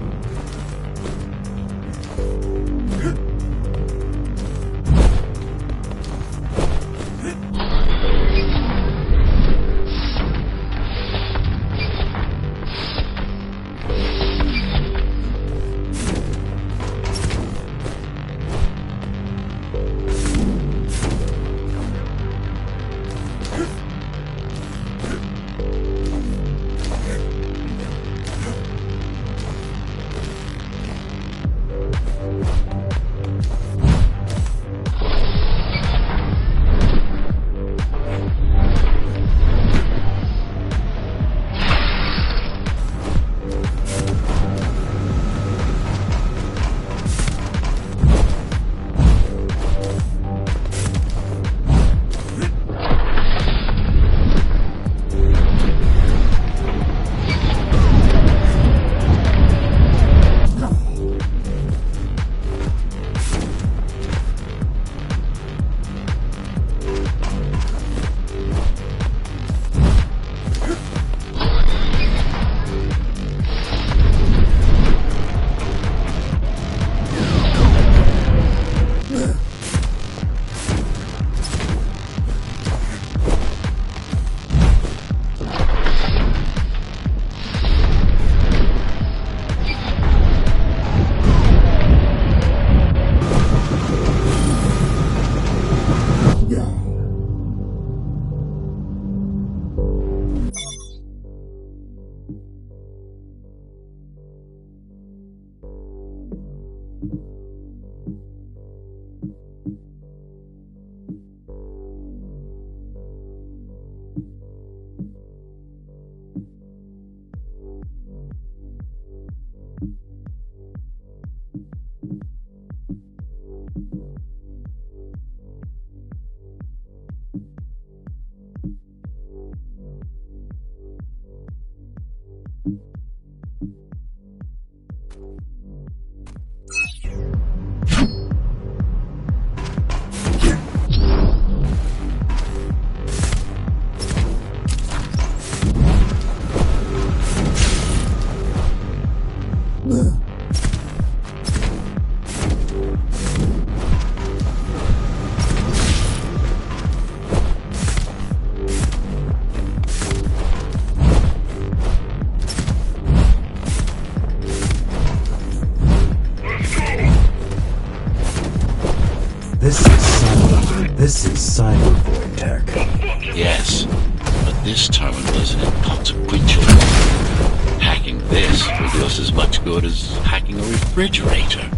C: This is cyber void tech.
F: Yes, but this terminal is an inconsequential one. Hacking this will do us as much good as hacking a refrigerator.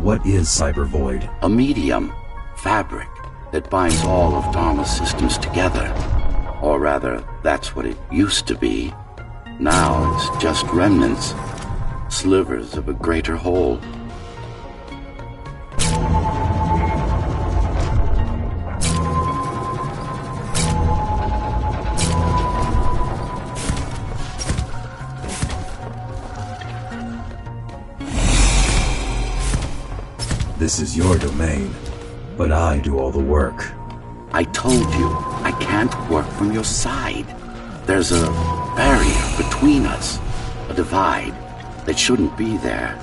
C: What is cyber void?
A: A medium, fabric, that binds all of Dharma's systems together. Or rather, that's what it used to be. Now it's just remnants, slivers of a greater whole.
C: This is your domain, but I do all the work.
A: I told you, I can't work from your side. There's a barrier between us, a divide that shouldn't be there.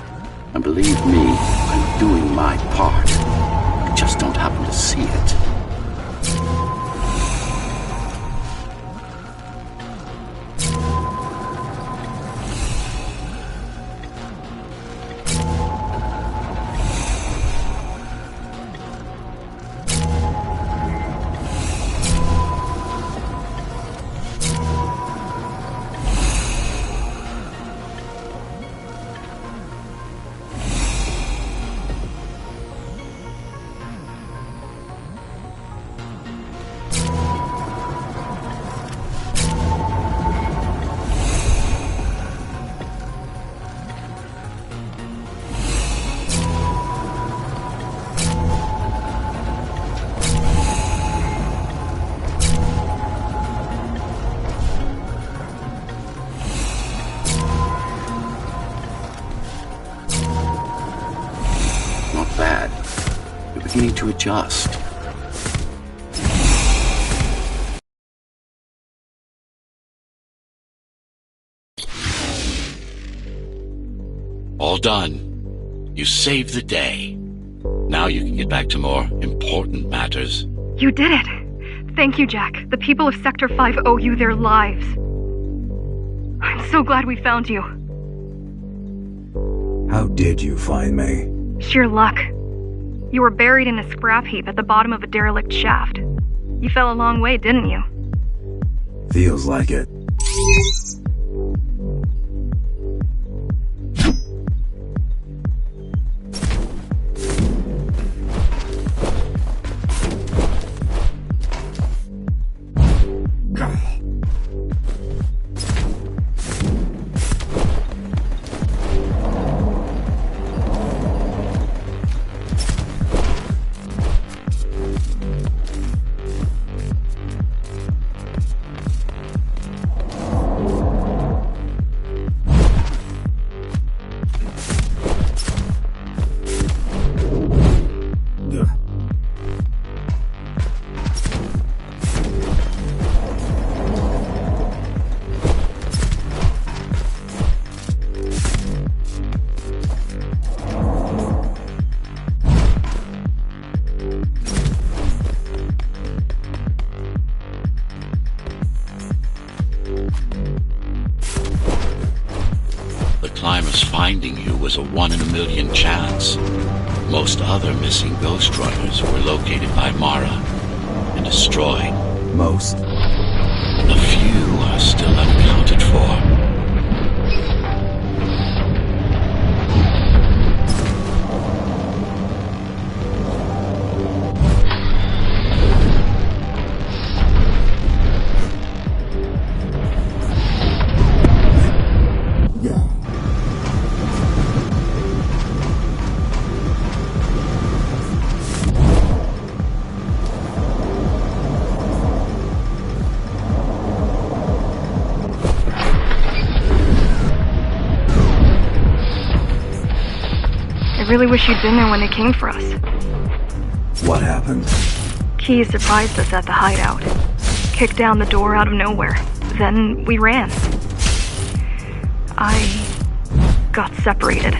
A: And believe me, I'm doing my part. I just don't happen to see it. Bad. You're beginning to adjust.
F: All done. You saved the day. Now you can get back to more important matters.
D: You did it! Thank you, Jack. The people of Sector 5 owe you their lives. I'm so glad we found you.
C: How did you find me?
D: Sheer luck. You were buried in a scrap heap at the bottom of a derelict shaft. You fell a long way, didn't you?
C: Feels like it.
F: Climbers finding you was a 1 in a million chance. Most other missing Ghostrunners were located by Mara and destroyed.
C: Most?
F: A few are still unaccounted for.
D: really wish you'd been there when they came for us.
C: What happened?
D: Key surprised us at the hideout. Kicked down the door out of nowhere. Then we ran. I got separated.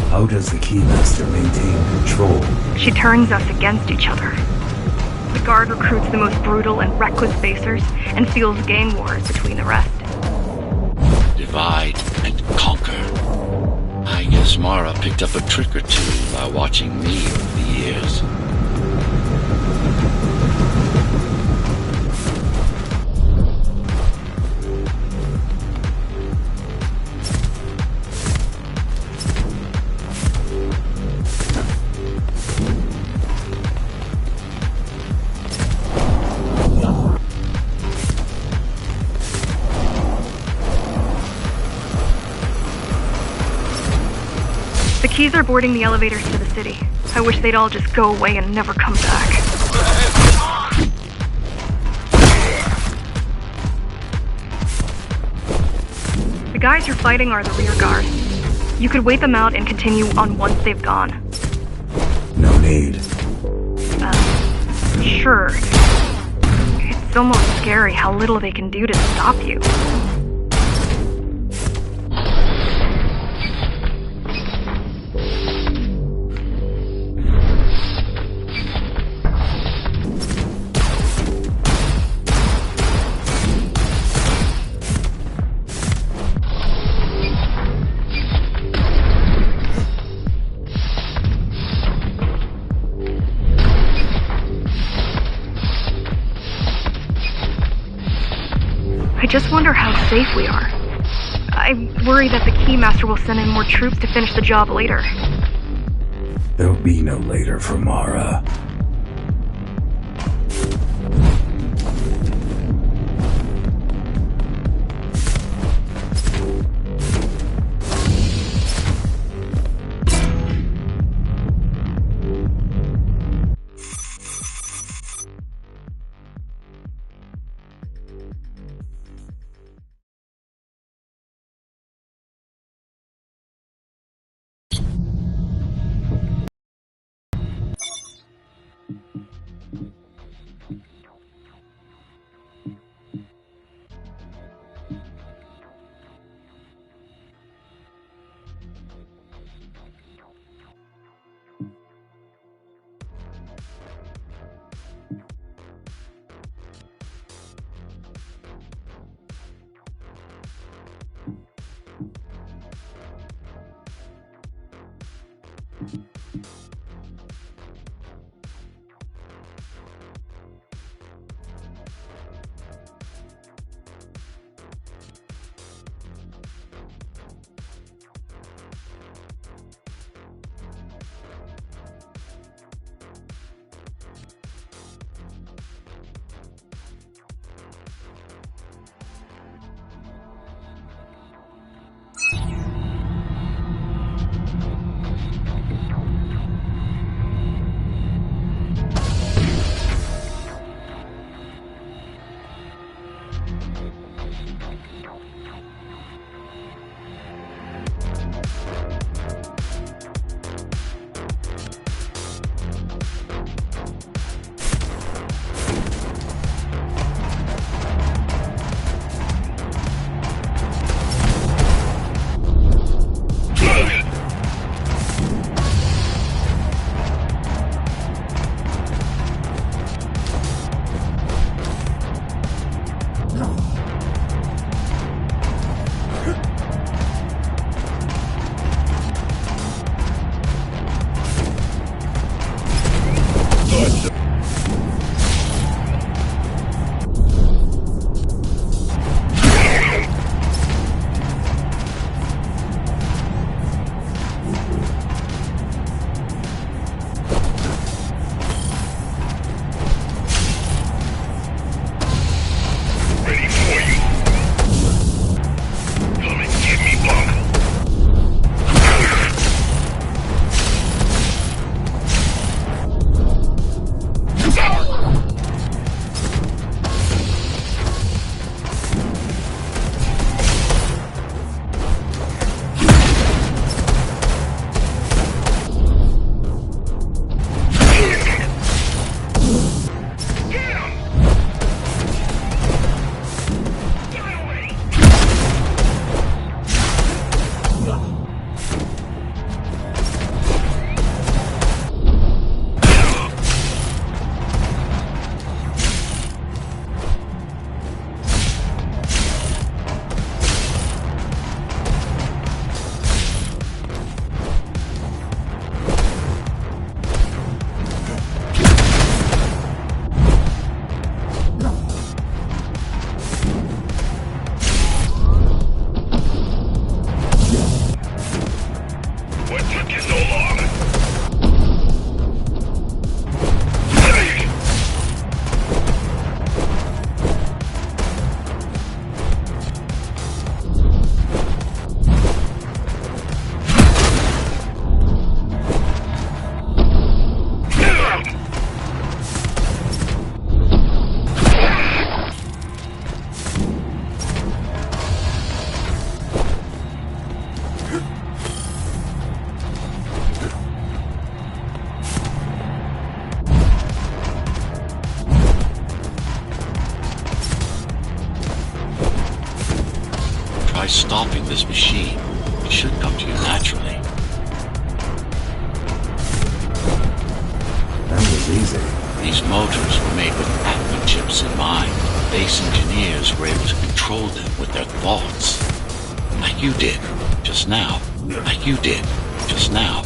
C: How does the Keymaster maintain control?
D: She turns us against each other. The guard recruits the most brutal and reckless facers and fuels gang wars between the rest.
F: Divide and conquer. I guess Mara picked up a trick or two by watching me over the years.
D: The Keys are boarding the elevators to the city. I wish they'd all just go away and never come back. The guys you're fighting are the rear guard. You could wait them out and continue on once they've gone.
C: No need.
D: Sure. It's almost scary how little they can do to stop you. I just wonder how safe we are. I worry that the Keymaster will send in more troops to finish the job later.
C: There'll be no later for Mara.
F: try stopping this machine. It should come to you naturally.
C: That was easy.
F: These motors were made with Atma chips in mind. Base engineers were able to control them with their thoughts. Like you did, just now. Like you did, just now.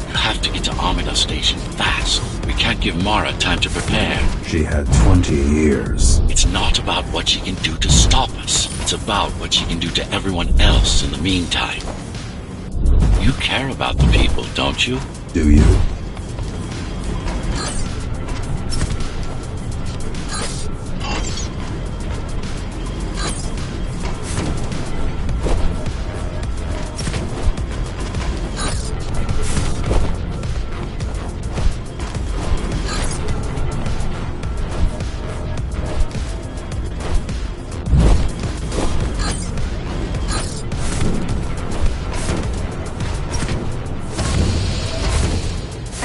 F: You have to get to Amida Station fast. We can't give Mara time to prepare.
C: She had 20 years.
F: It's not about what she can do to stop us. It's about what she can do to everyone else in the meantime. You care about the people, don't you?
C: Do you?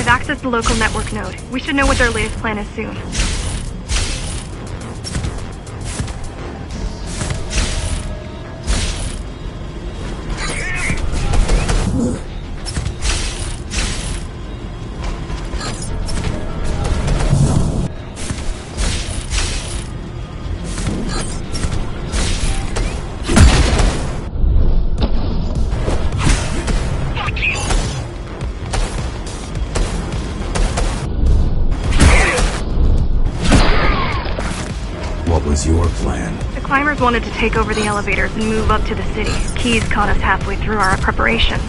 D: Access the local network node. We should know what their latest plan is soon.
C: What was your plan?
D: The climbers wanted to take over the elevators and move up to the city. Keys caught us halfway through our preparations.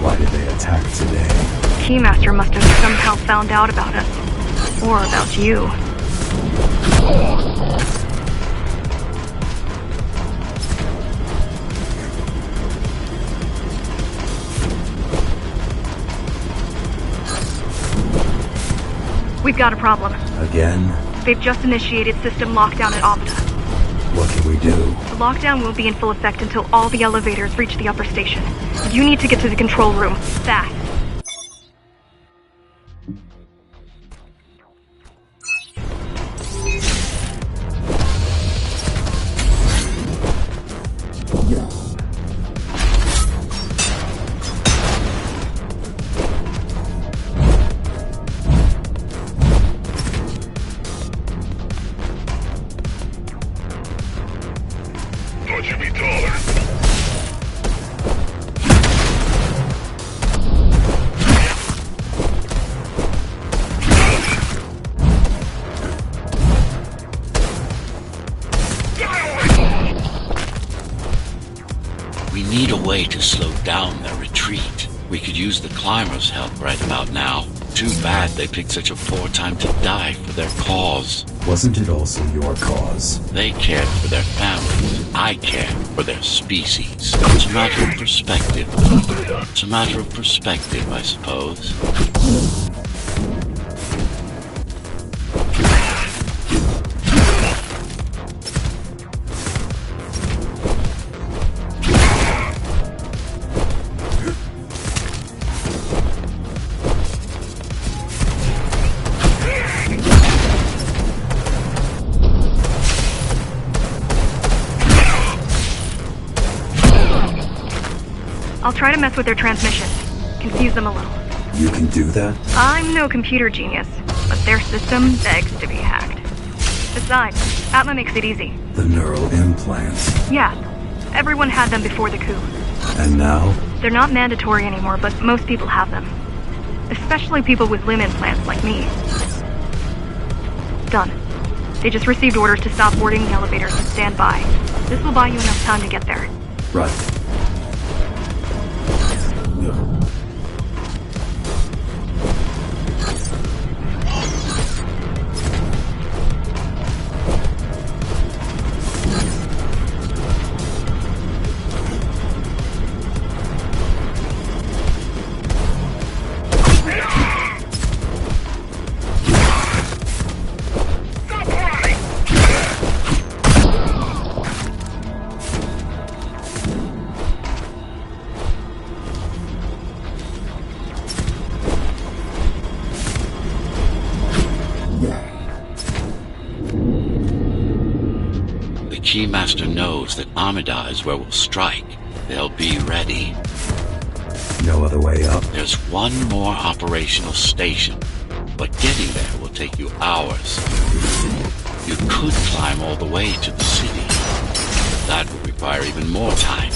C: Why did they attack today?
D: Keymaster must have somehow found out about us. Or about you. We've got a problem.
C: Again?
D: They've just initiated system lockdown at Amida.
C: What can we do?
D: The lockdown won't be in full effect until all the elevators reach the upper station. You need to get to the control room, fast.
E: Touch me, darling.
F: We need a way to slow down their retreat. We could use the climbers' help right about now. Too bad they picked such a poor time to die for their cause.
C: Wasn't it also your cause?
F: They cared for their families. I care for their species. It's a matter of perspective. It's a matter of perspective, I suppose.
D: I'll try to mess with their transmission. Confuse them a little.
C: You can do that?
D: I'm no computer genius, but their system begs to be hacked. Besides, Atma makes it easy.
C: The neural implants.
D: Yeah, everyone had them before the coup.
C: And now?
D: They're not mandatory anymore, but most people have them. Especially people with limb implants like me. Done. They just received orders to stop boarding the elevators and stand by. This will buy you enough time to get there.
C: Right.
F: Keymaster knows that Amida is where we'll strike, they'll be ready.
C: No other way up?
F: There's one more operational station, but getting there will take you hours. You could climb all the way to the city. That would require even more time.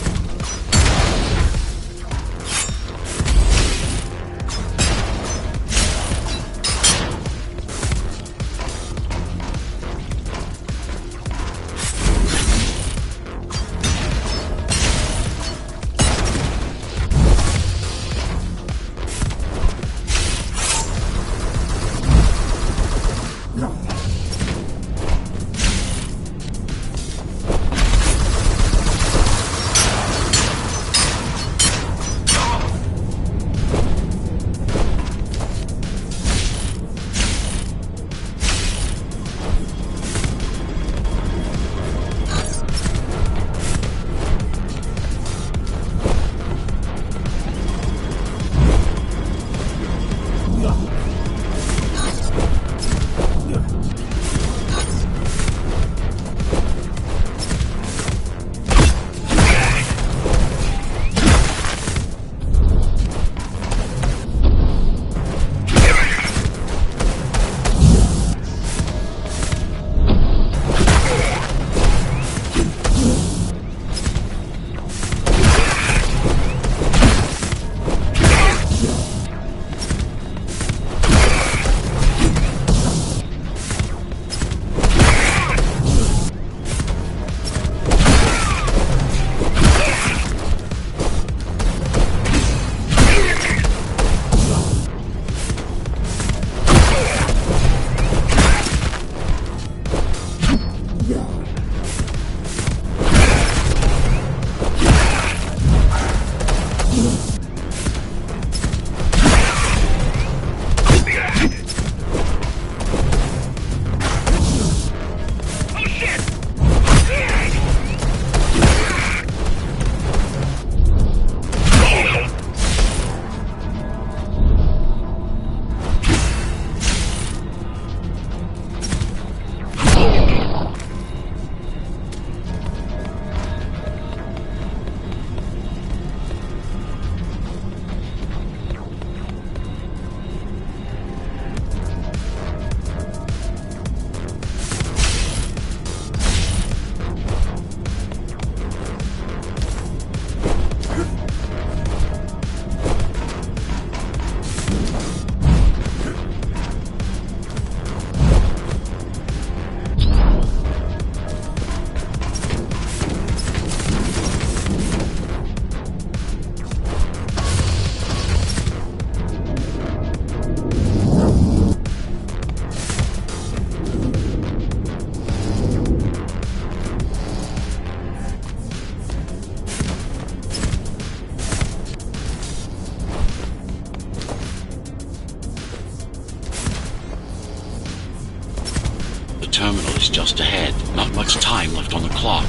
F: Terminal is just ahead. Not much time left on the clock.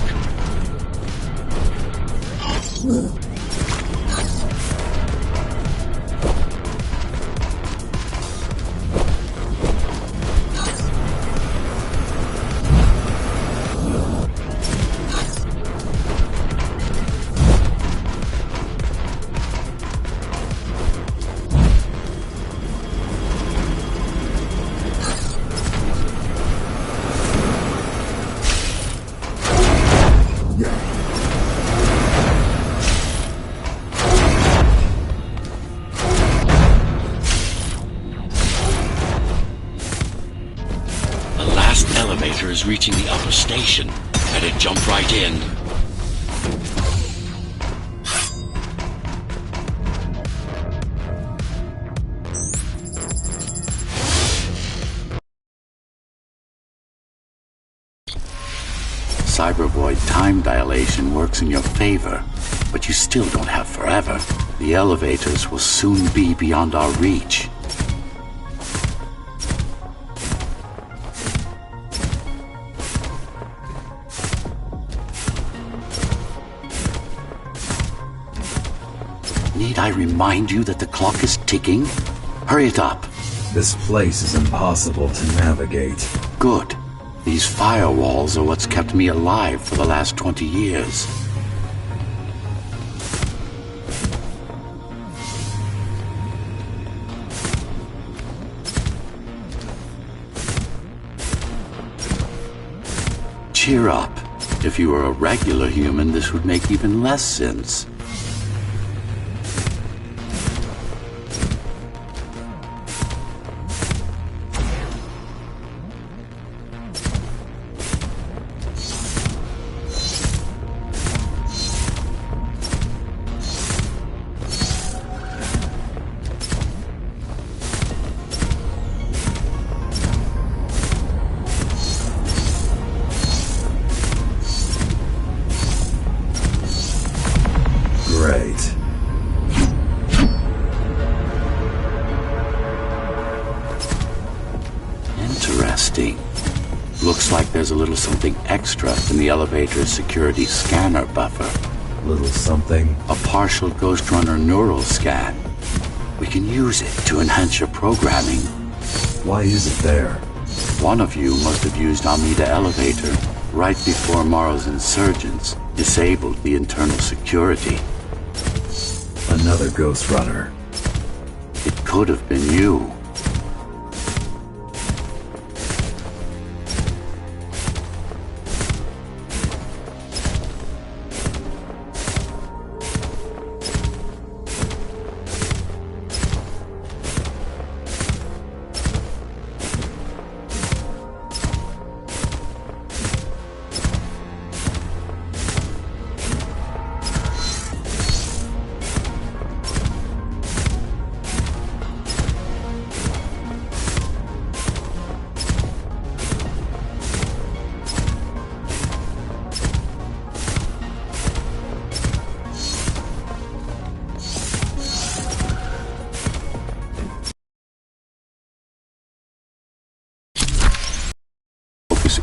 F: Elevator is reaching the upper station. Better jump right in.
A: Cybervoid time dilation works in your favor, but you still don't have forever. The elevators will soon be beyond our reach. Need I remind you that the clock is ticking? Hurry it up.
C: This place is impossible to navigate.
A: Good. These firewalls are what's kept me alive for the last 20 years. Cheer up. If you were a regular human, this would make even less sense.
C: Great.
A: Interesting. Looks like there's a little something extra in the elevator's security scanner buffer.
C: Little something.
A: A partial Ghostrunner neural scan. We can use it to enhance your programming.
C: Why is it there?
A: One of you must have used Amida Elevator right before Morrow's insurgents disabled the internal security.
C: Another Ghostrunner.
A: It could have been you.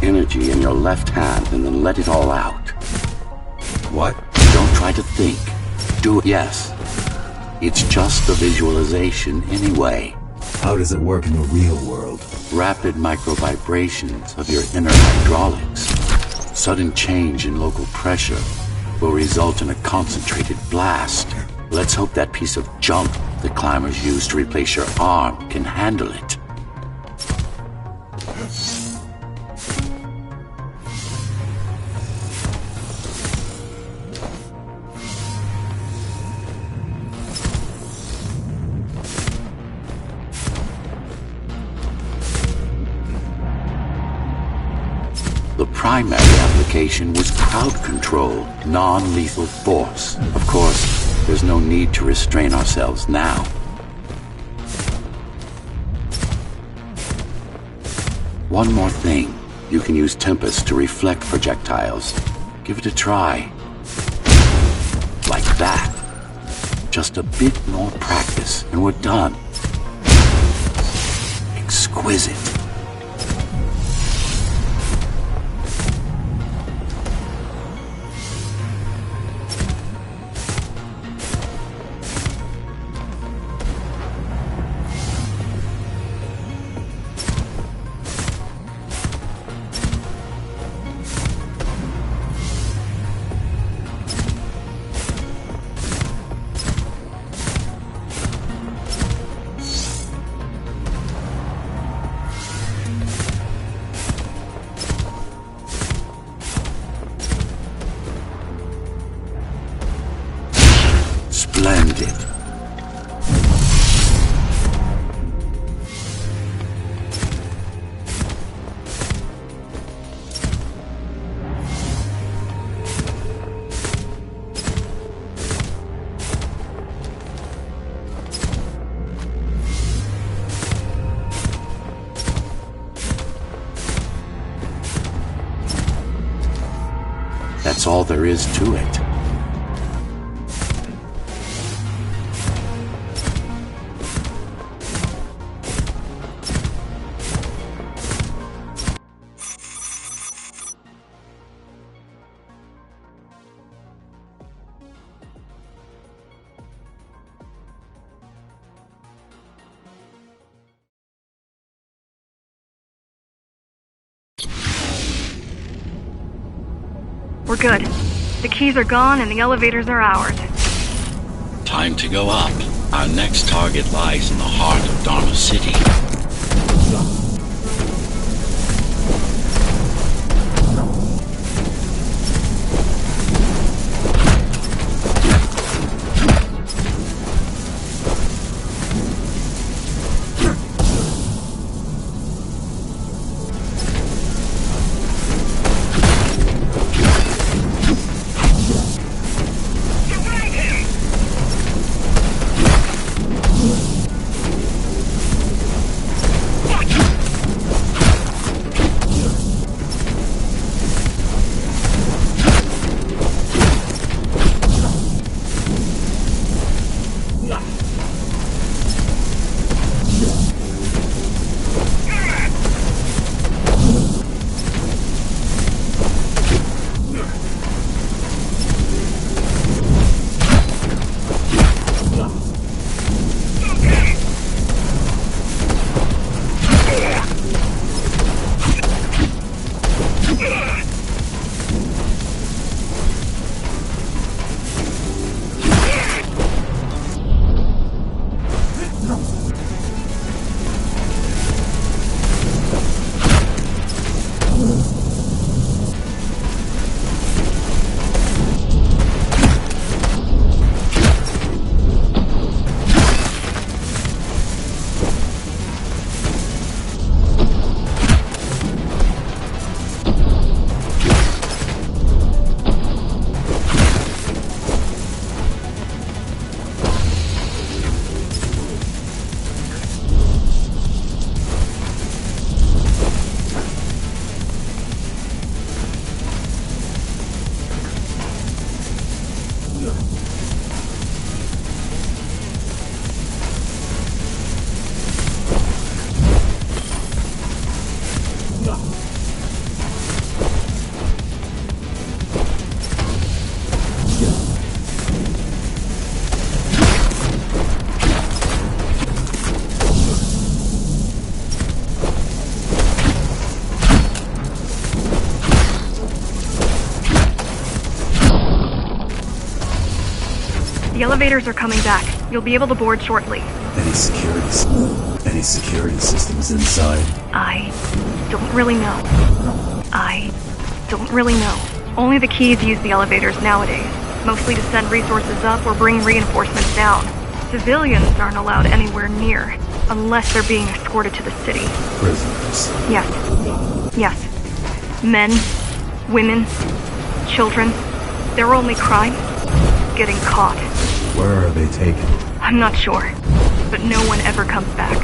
A: Energy in your left hand and then let it all out.
C: What?
A: Don't try to think. Do it. Yes. It's just a visualization anyway.
C: How does it work in the real world?
A: Rapid micro-vibrations of your inner hydraulics. Sudden change in local pressure will result in a concentrated blast. Let's hope that piece of junk the climbers use to replace your arm can handle it. The primary application was crowd control, non-lethal force. Of course, there's no need to restrain ourselves now. One more thing. You can use Tempest to reflect projectiles. Give it a try. Like that. Just a bit more practice, and we're done. Exquisite. Splendid. That's all there is to it.
D: We're good. The keys are gone and the elevators are ours.
F: Time to go up. Our next target lies in the heart of Dharma City.
D: The elevators are coming back. You'll be able to board shortly.
C: Any security systems inside?
D: I don't really know. Only the keys use the elevators nowadays, mostly to send resources up or bring reinforcements down. Civilians aren't allowed anywhere near, unless they're being escorted to the city.
C: Prisoners?
D: Yes. Men, women, children. Their only crime? Getting caught.
C: Where are they taken?
D: I'm not sure, but no one ever comes back.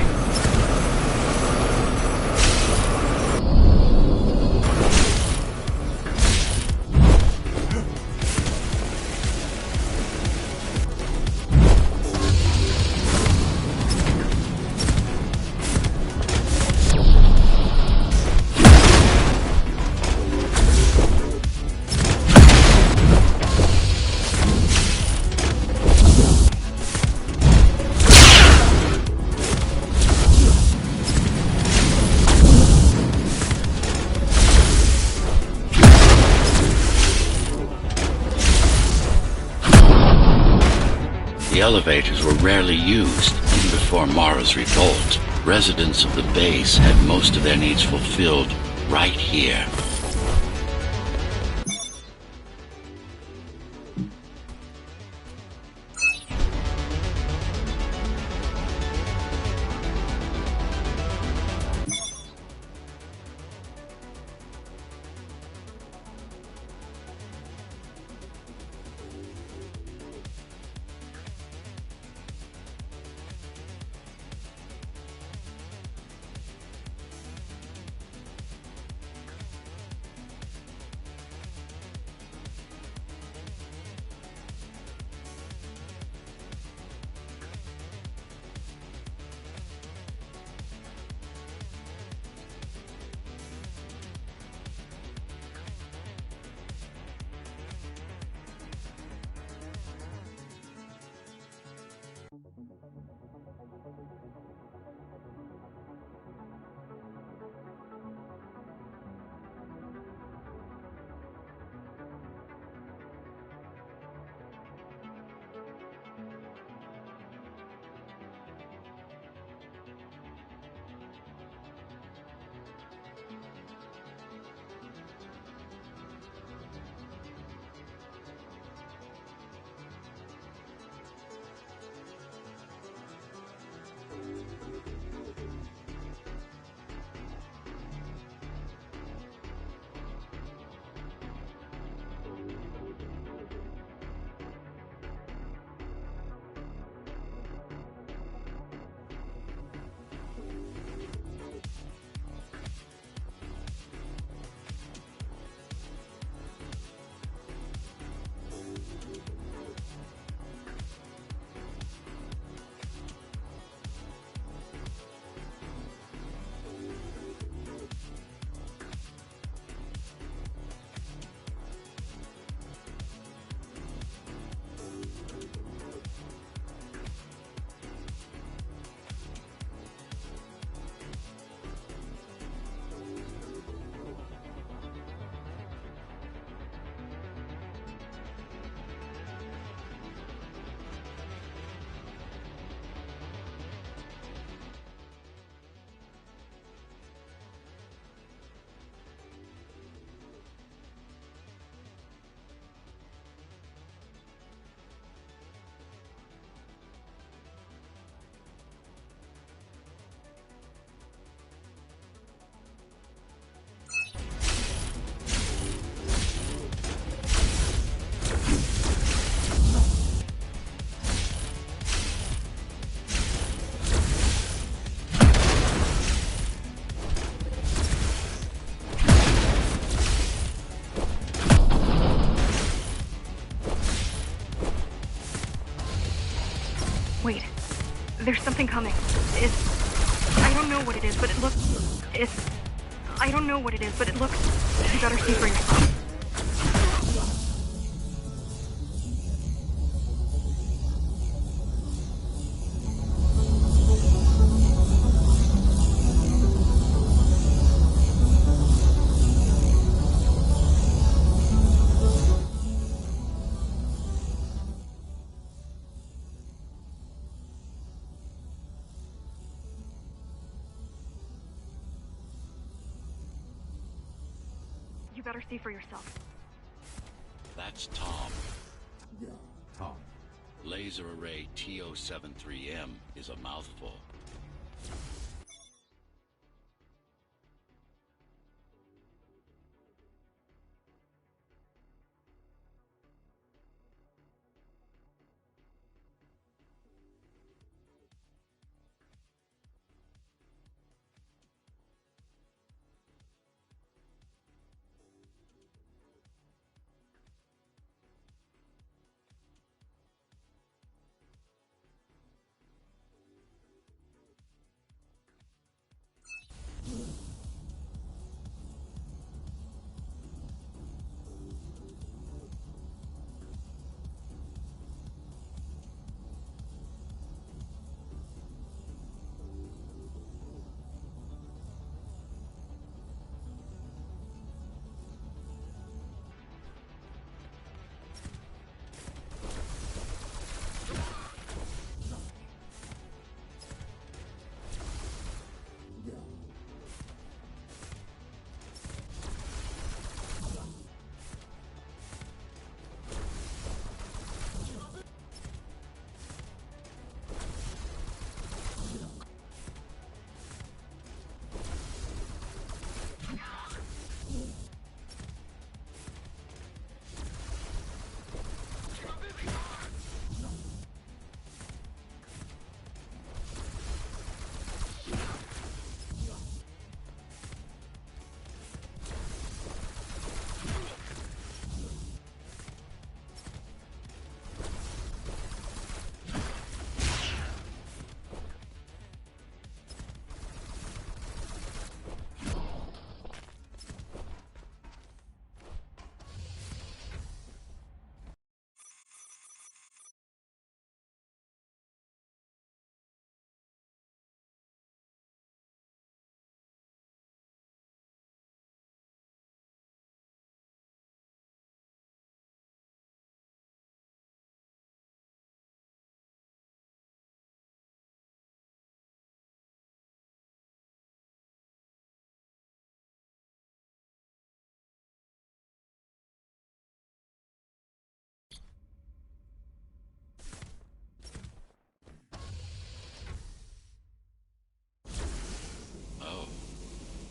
F: The elevators were rarely used, even before Mara's revolt. Residents of the base had most of their needs fulfilled right here.
D: There's something coming. I don't know what it is, but it looks... I don't know what it is, but it looks... You better see for yourself. You better see for yourself.
F: That's Tom.
C: Yeah, Tom.
F: Laser array TO73M is a mouthful.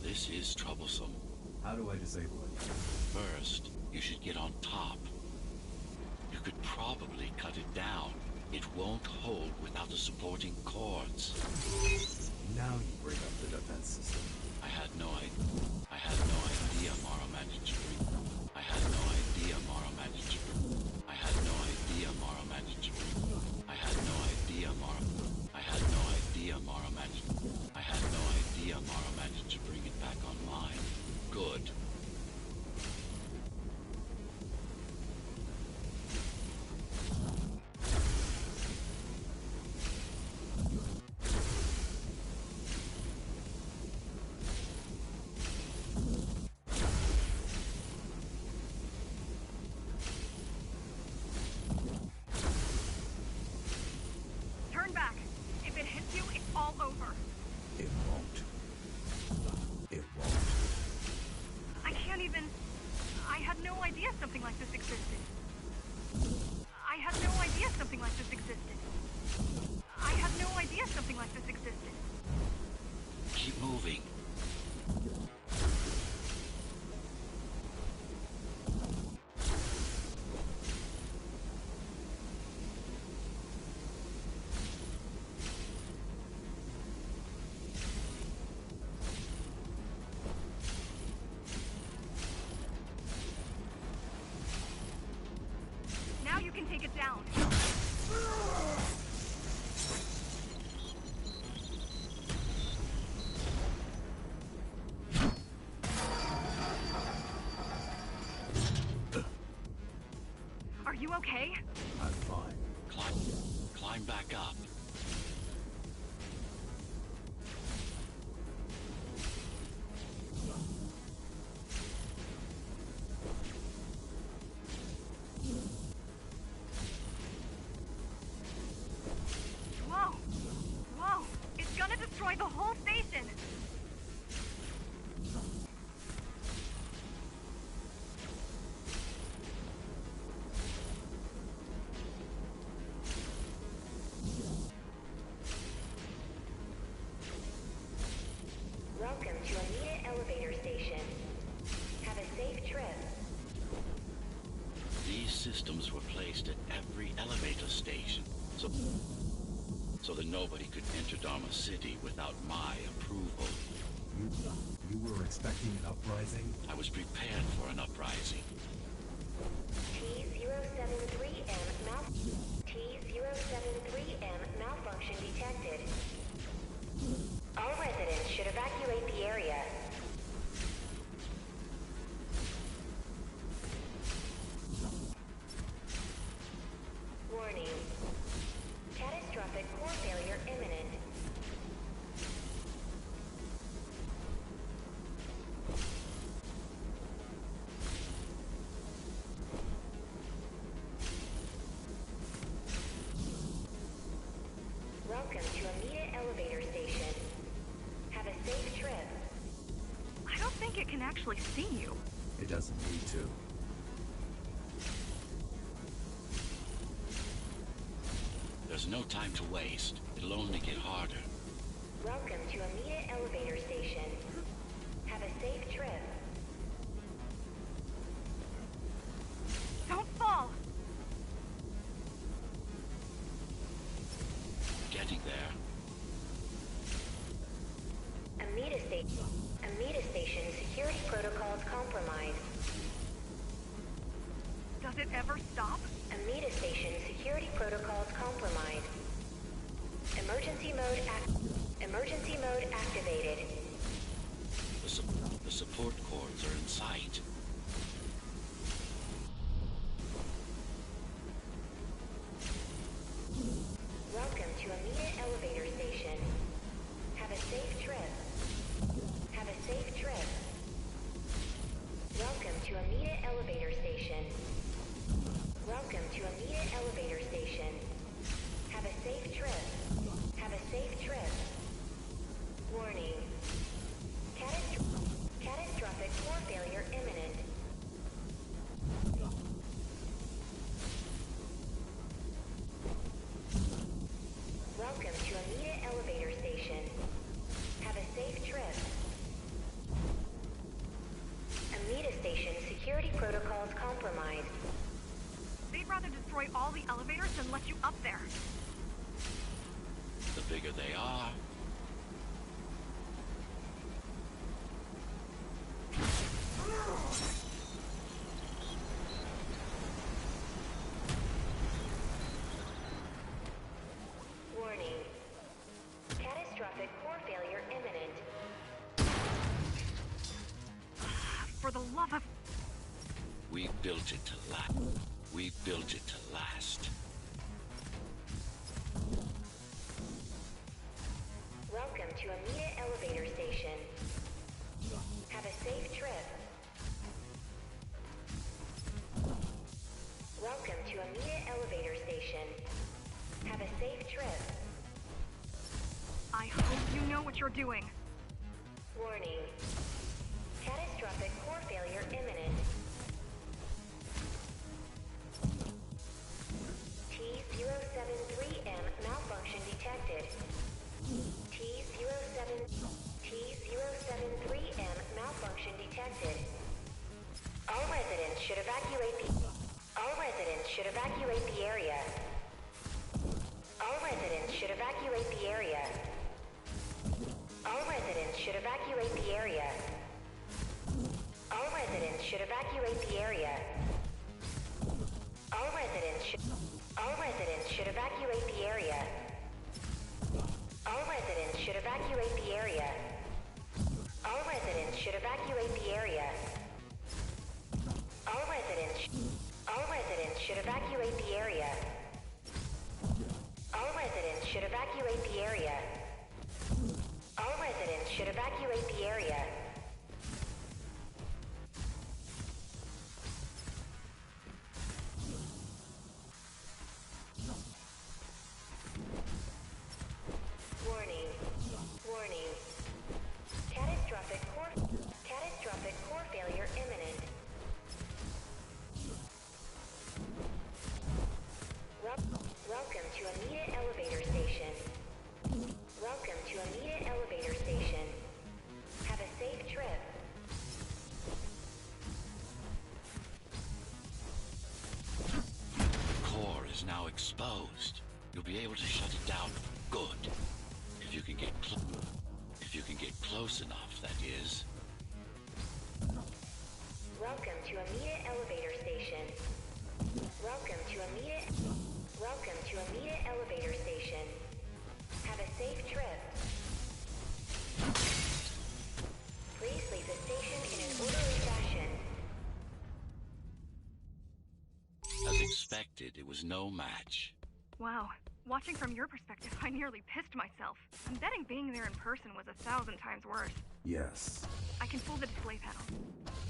F: This is troublesome.
C: How do I disable it?
F: First, you should get on top. You could probably cut it down. It won't hold without the supporting cords.
C: Now you bring up the defense system.
F: I had no idea Mara managed to bring. I had no idea Mara managed to bring. I had no idea Mara managed to bring. I had no idea Mara. I had no idea Mara managed. I had no idea Mara managed to bring it back online. Good.
D: Turn back. If it hits you, it's all over.
C: It won't. It won't.
D: I can't even... I had no idea something like this existed. I had no idea something like this existed. I had no idea something like this existed.
F: Keep moving.
D: Now you can take it down. okay?
C: I'm fine.
F: Climb back up.
D: Whoa! Whoa! It's gonna destroy the whole station!
B: Welcome to Amita Elevator Station. Have a safe trip.
F: These systems were placed at every elevator station, so that nobody could enter Dharma City without my approval.
C: You were expecting an uprising?
F: I was prepared for an uprising.
B: T-073M malfunction detected. All residents should evacuate the area. Warning. Catastrophic core failure imminent. Welcome to Amita Elevator Station. Have a safe trip.
D: I don't think it can actually see you.
C: It doesn't need to.
F: There's no time to waste. It'll only get harder.
B: Welcome to Amita Elevator Station. Have a safe trip.
D: Don't fall!
F: Getting there.
B: Amita Station security protocols compromised.
D: Does it ever stop?
B: Amita Station security protocols compromised. Emergency mode activated.
F: The support cords are in sight.
B: Welcome to Amita Elevator Station. Have a safe trip. Have a safe trip. Welcome to Amita Elevator Station. Welcome to Amita Elevator Station. Have a safe trip. Have a safe trip. Warning. Catastrophic core failure imminent. Welcome to Amita Elevator Station. Have a safe trip. Amita Station security protocols compromised.
D: They'd rather destroy all the elevators than let you up there.
F: The bigger they are.
B: Warning. Catastrophic core failure imminent.
D: For the love of...
F: We built it to last. We built it to last.
B: Welcome to Amita Elevator Station. Have a safe trip. Welcome to Amita Elevator Station. Have a safe trip.
D: I hope you know what you're doing.
B: Warning. Catastrophic core failure imminent. T-073M malfunction detected. T-073M malfunction detected. All residents should evacuate the area. All residents should evacuate the area. All residents should evacuate the area. All residents should evacuate the area. All residents should evacuate the area. All residents should evacuate the area. All residents should evacuate the area. All residents should evacuate the area. All residents should evacuate the area. All residents should evacuate the area. Warning. Warning. Catastrophic core failure imminent. Welcome to Amita Elevator Station. Welcome to Amita Elevator Station. Have a safe trip.
F: The core is now exposed. You'll be able to shut it down. Good. If you can get close enough, that is.
B: Welcome to Amita Elevator Station. Welcome to Amita Elevator Station. Have a safe trip. Please leave the station in an orderly fashion.
F: As expected, it was no match.
D: Wow. Watching from your perspective, I nearly pissed myself. I'm betting being there in person was 1,000 times worse.
C: Yes.
D: I can pull the display panel.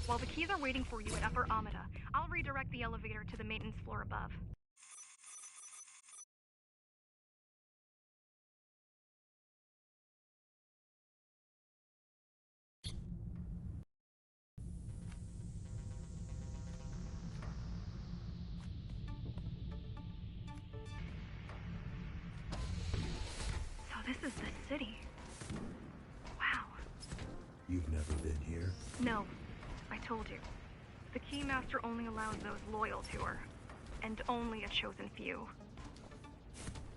D: While the keys are waiting for you at Upper Amida, I'll redirect the elevator to the maintenance floor above. So this is the city. Wow.
C: You've never been here?
D: No, I told you. The Keymaster only allows those loyal to her, and only a chosen few.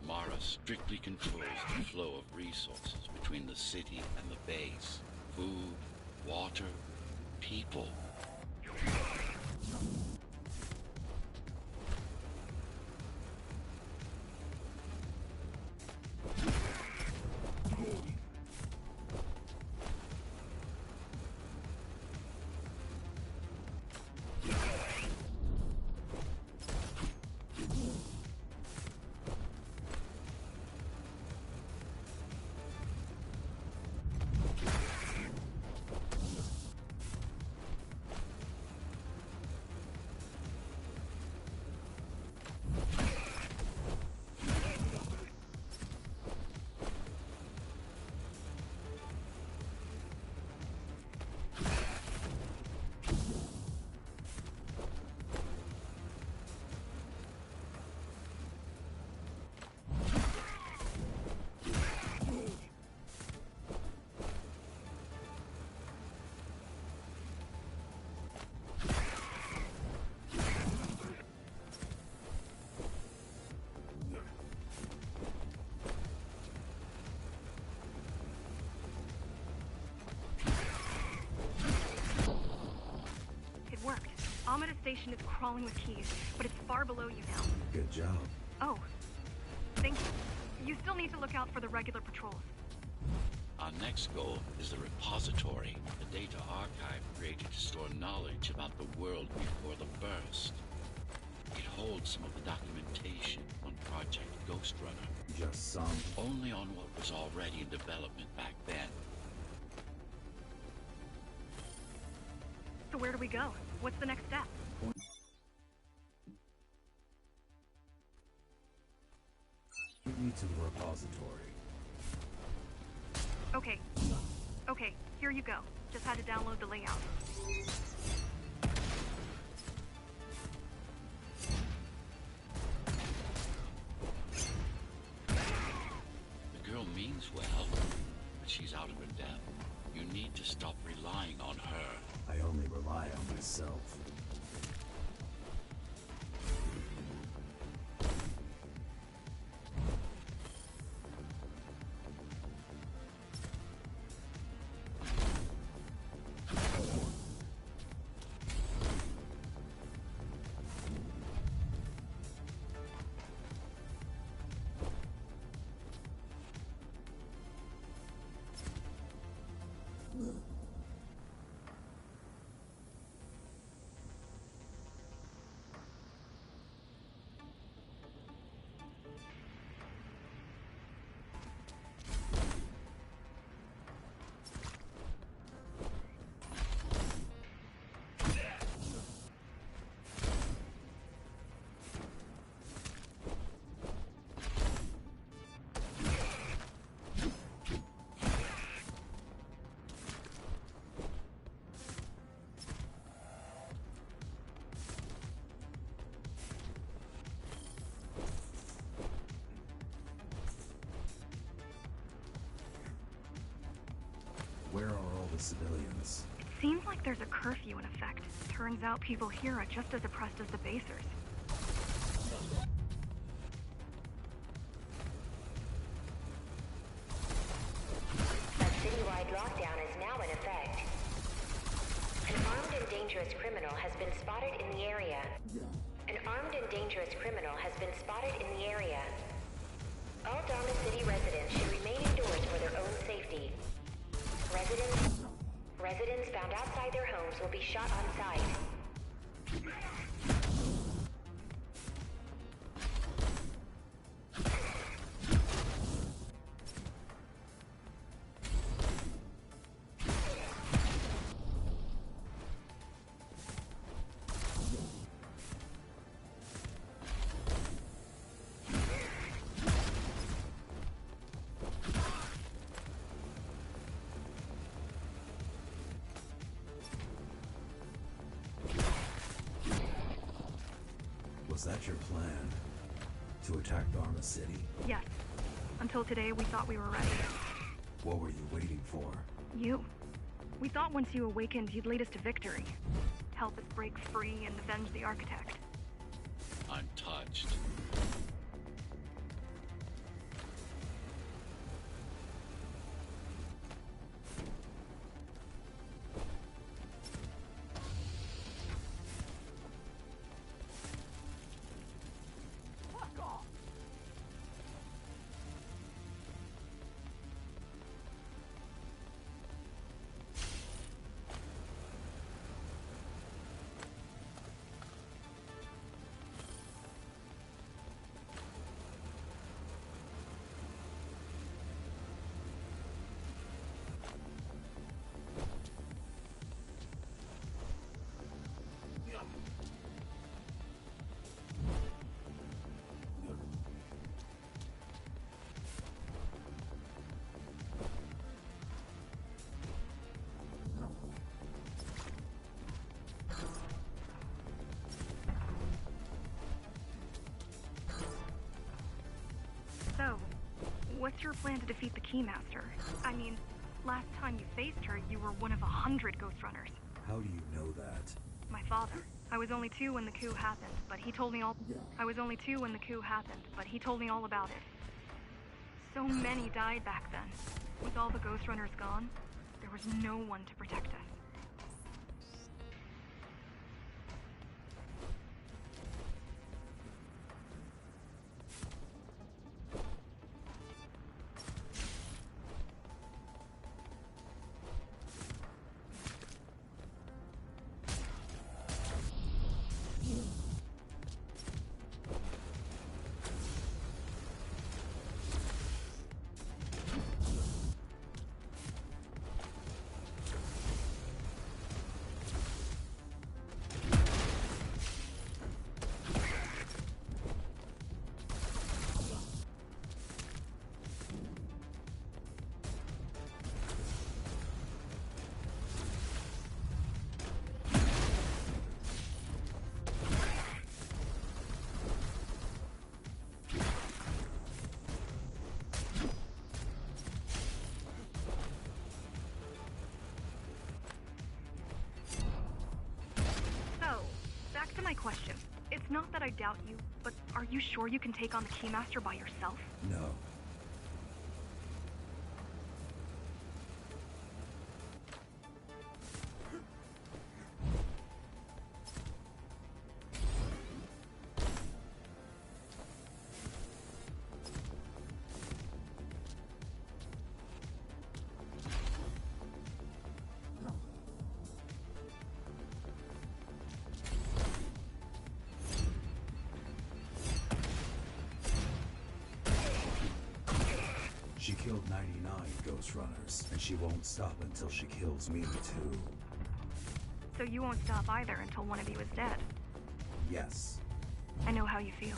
F: Mara strictly controls the flow of resources between the city and the base. Food, water, people.
D: Amida Station is crawling with keys, but it's far below you now.
C: Good job.
D: Oh, thank you. You still need to look out for the regular patrols.
F: Our next goal is the repository, the data archive created to store knowledge about the world before the burst. It holds some of the documentation on Project Ghostrunner.
C: Just some.
F: Only on what was already in development back then.
D: So where do we go? What's the next step?
C: Lead me to the repository.
D: Okay, here you go. Just had to download the layout.
F: The girl means well, but she's out of her depth. You need to stop relying on her.
C: I only rely on myself. the civilians?
D: It seems like there's a curfew in effect. Turns out people here are just as oppressed as the basers.
B: A citywide lockdown is now in effect. An armed and dangerous criminal has been spotted in the area. An armed and dangerous criminal has been spotted in the area. All Dharma City residents should remain indoors for their own safety. Residents found outside their homes will be shot on sight.
C: Was that your plan? To attack Dharma City?
D: Yes. Until today, we thought we were ready.
C: What were you waiting for?
D: You. We thought once you awakened, you'd lead us to victory. Help us break free and avenge the Architect.
F: I'm touched.
D: So, what's your plan to defeat the Keymaster? I mean, last time you faced her, you were one of 100 Ghostrunners.
C: How do you know that?
D: My father. I was only 2 when the coup happened, but he told me all. I was only 2 when the coup happened, but he told me all about it. So many died back then. With all the Ghostrunners gone, there was no one to protect us. Back to my question. It's not that I doubt you, but are you sure you can take on the Keymaster by yourself?
C: No. She killed 99 Ghostrunners, and she won't stop until she kills me too.
D: So you won't stop either until one of you is dead.
C: Yes.
D: I know how you feel.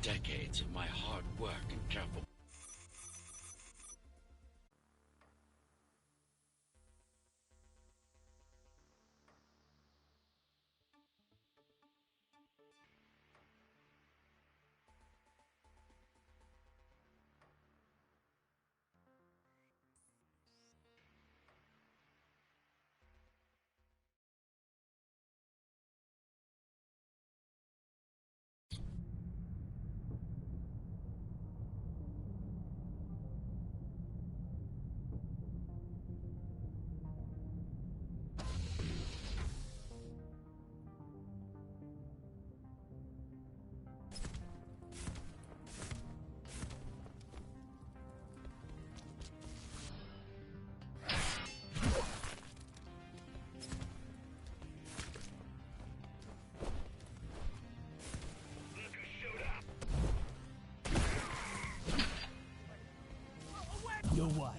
F: decades of my hard work and careful
G: You're what?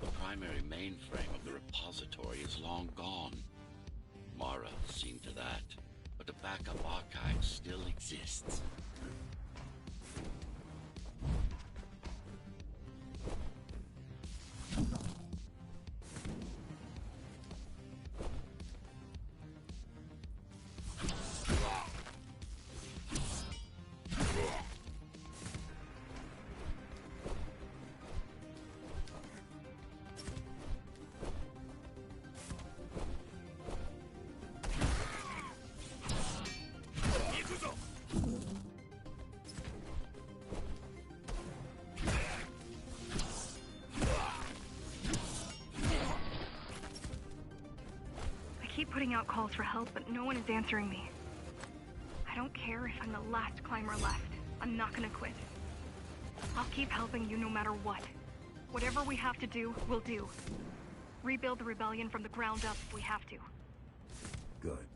F: The primary mainframe of the repository is long gone. Mara seen to that, but the backup archive still exists.
D: I keep putting out calls for help, but no one is answering me. I don't care if I'm the last climber left. I'm not gonna quit. I'll keep helping you no matter what. Whatever we have to do, we'll do. Rebuild the rebellion from the ground up if we have to.
C: Good.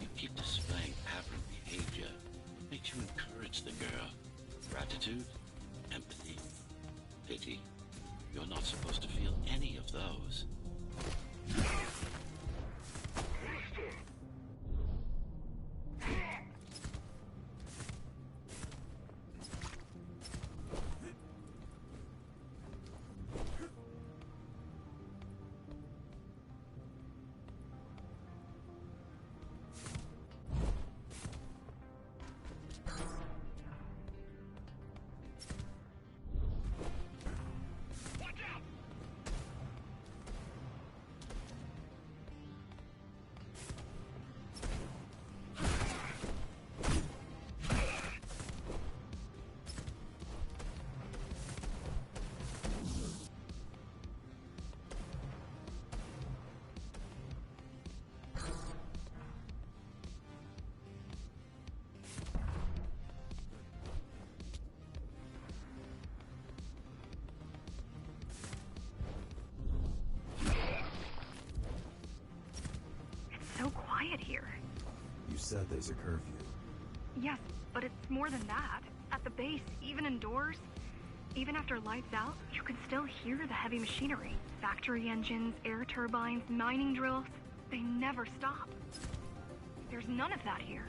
F: You keep displaying aberrant behavior. Makes you encourage the girl. Gratitude, empathy, pity. You're not supposed to feel any of those.
D: So quiet here.
C: You said there's a curfew.
D: Yes, but it's more than that. At the base, even indoors, even after lights out, you can still hear the heavy machinery. Factory engines, air turbines, mining drills. They never stop. There's none of that here.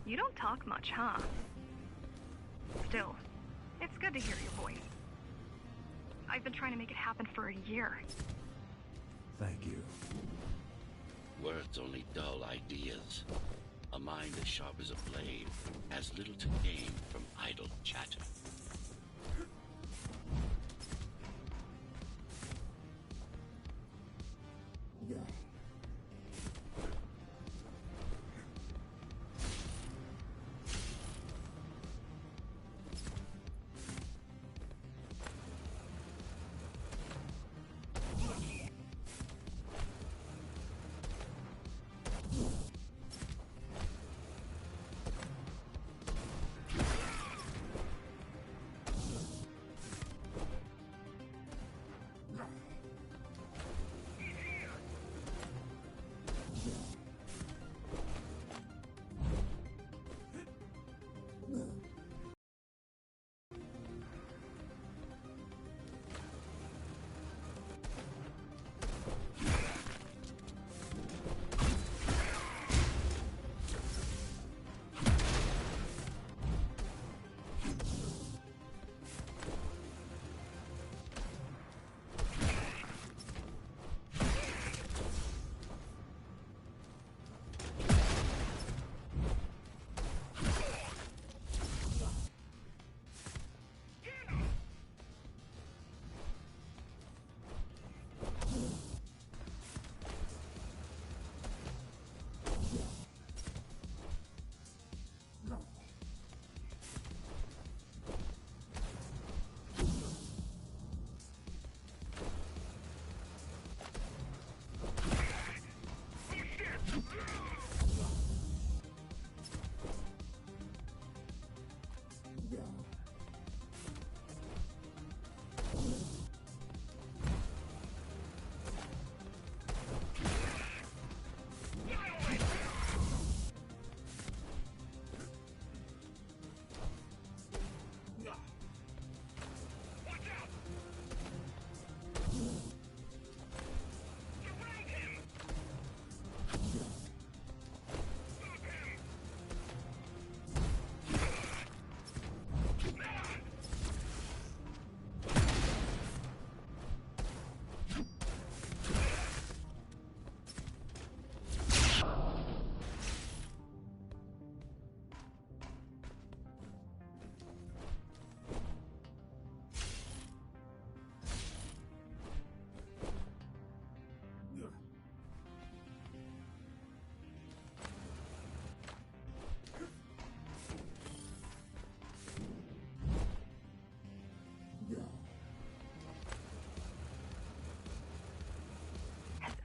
D: You don't talk much, huh? Still, it's good to hear your voice. I've been trying to make it happen for a year.
C: Thank you.
F: Words only dull ideas. A mind as sharp as a blade has little to gain from idle chatter.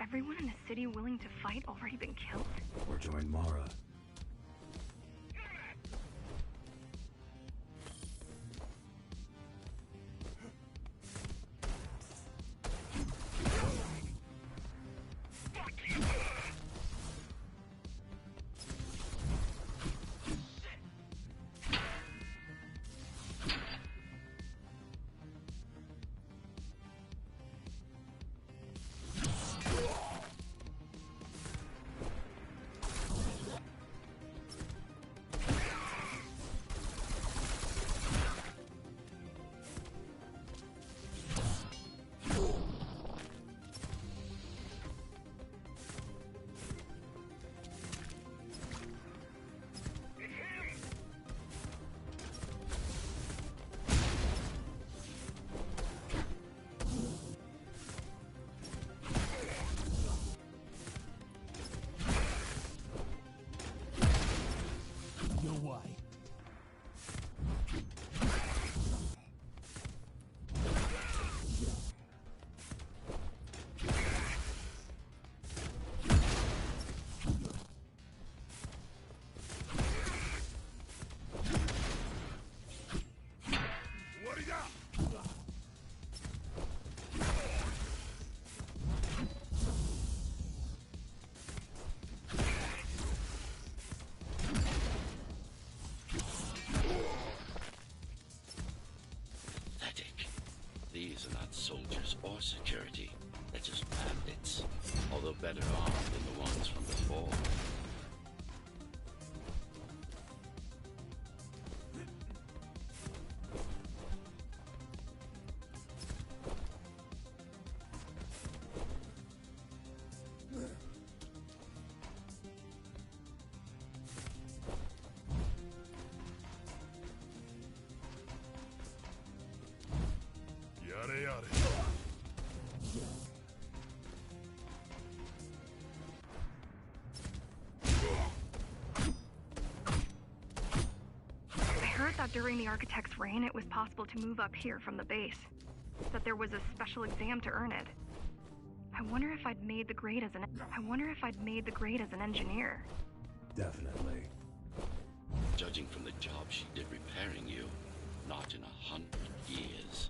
D: Everyone in the city willing to fight already been killed?
C: Or join Mara.
F: These are not soldiers or security. They're just bandits, although better armed than the ones from before.
D: thought during the Architect's reign it was possible to move up here from the base. That there was a special exam to earn it. I wonder if I'd made the grade as an engineer.
C: Definitely.
F: Judging from the job she did repairing you, not in 100 years.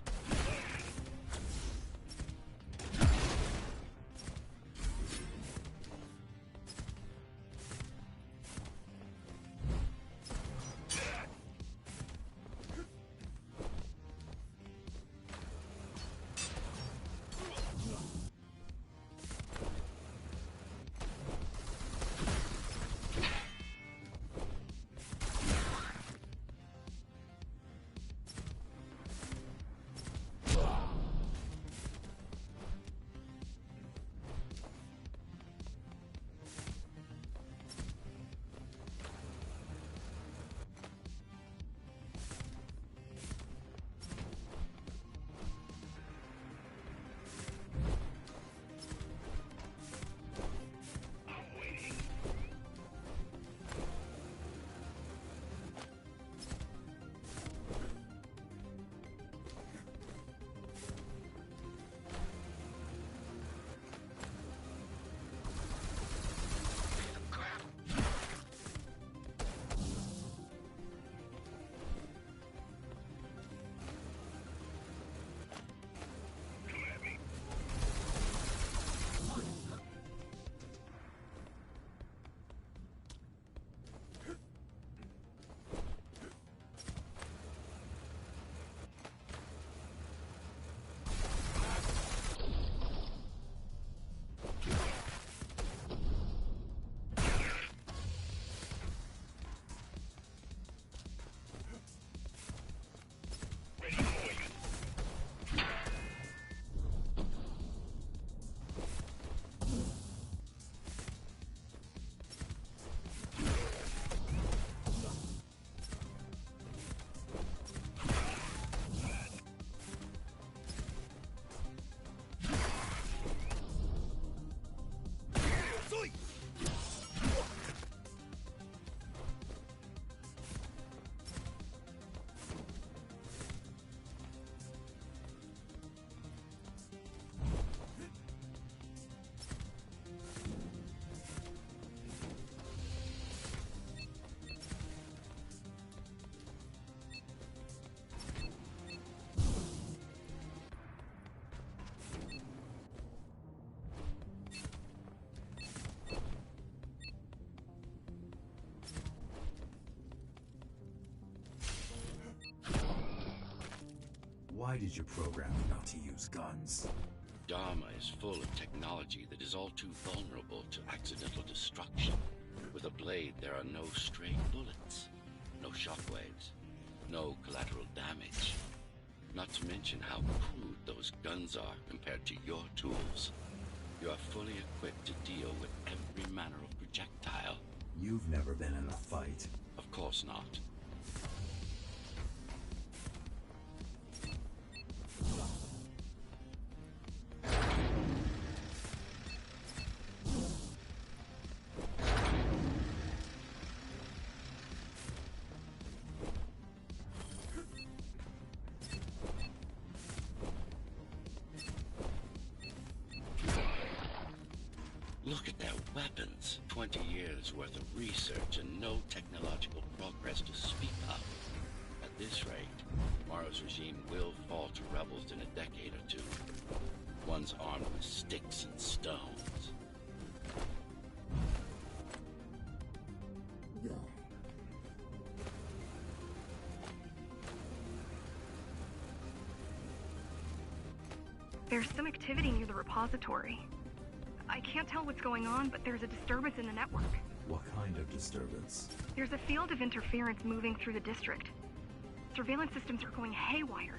C: Why did you program me not to use guns?
F: Dharma is full of technology that is all too vulnerable to accidental destruction. With a blade, there are no stray bullets, no shockwaves, no collateral damage. Not to mention how crude those guns are compared to your tools. You are fully equipped to deal with every manner of projectile.
C: You've never been in a fight.
F: Of course not. Look at their weapons. 20 years worth of research and no technological progress to speak of. At this rate, tomorrow's regime will fall to rebels in a decade or two. Ones armed with sticks and stones.
D: There's some activity near the repository. I can't tell what's going on, but there's a disturbance in the network.
C: What kind of disturbance?
D: There's a field of interference moving through the district. Surveillance systems are going haywire.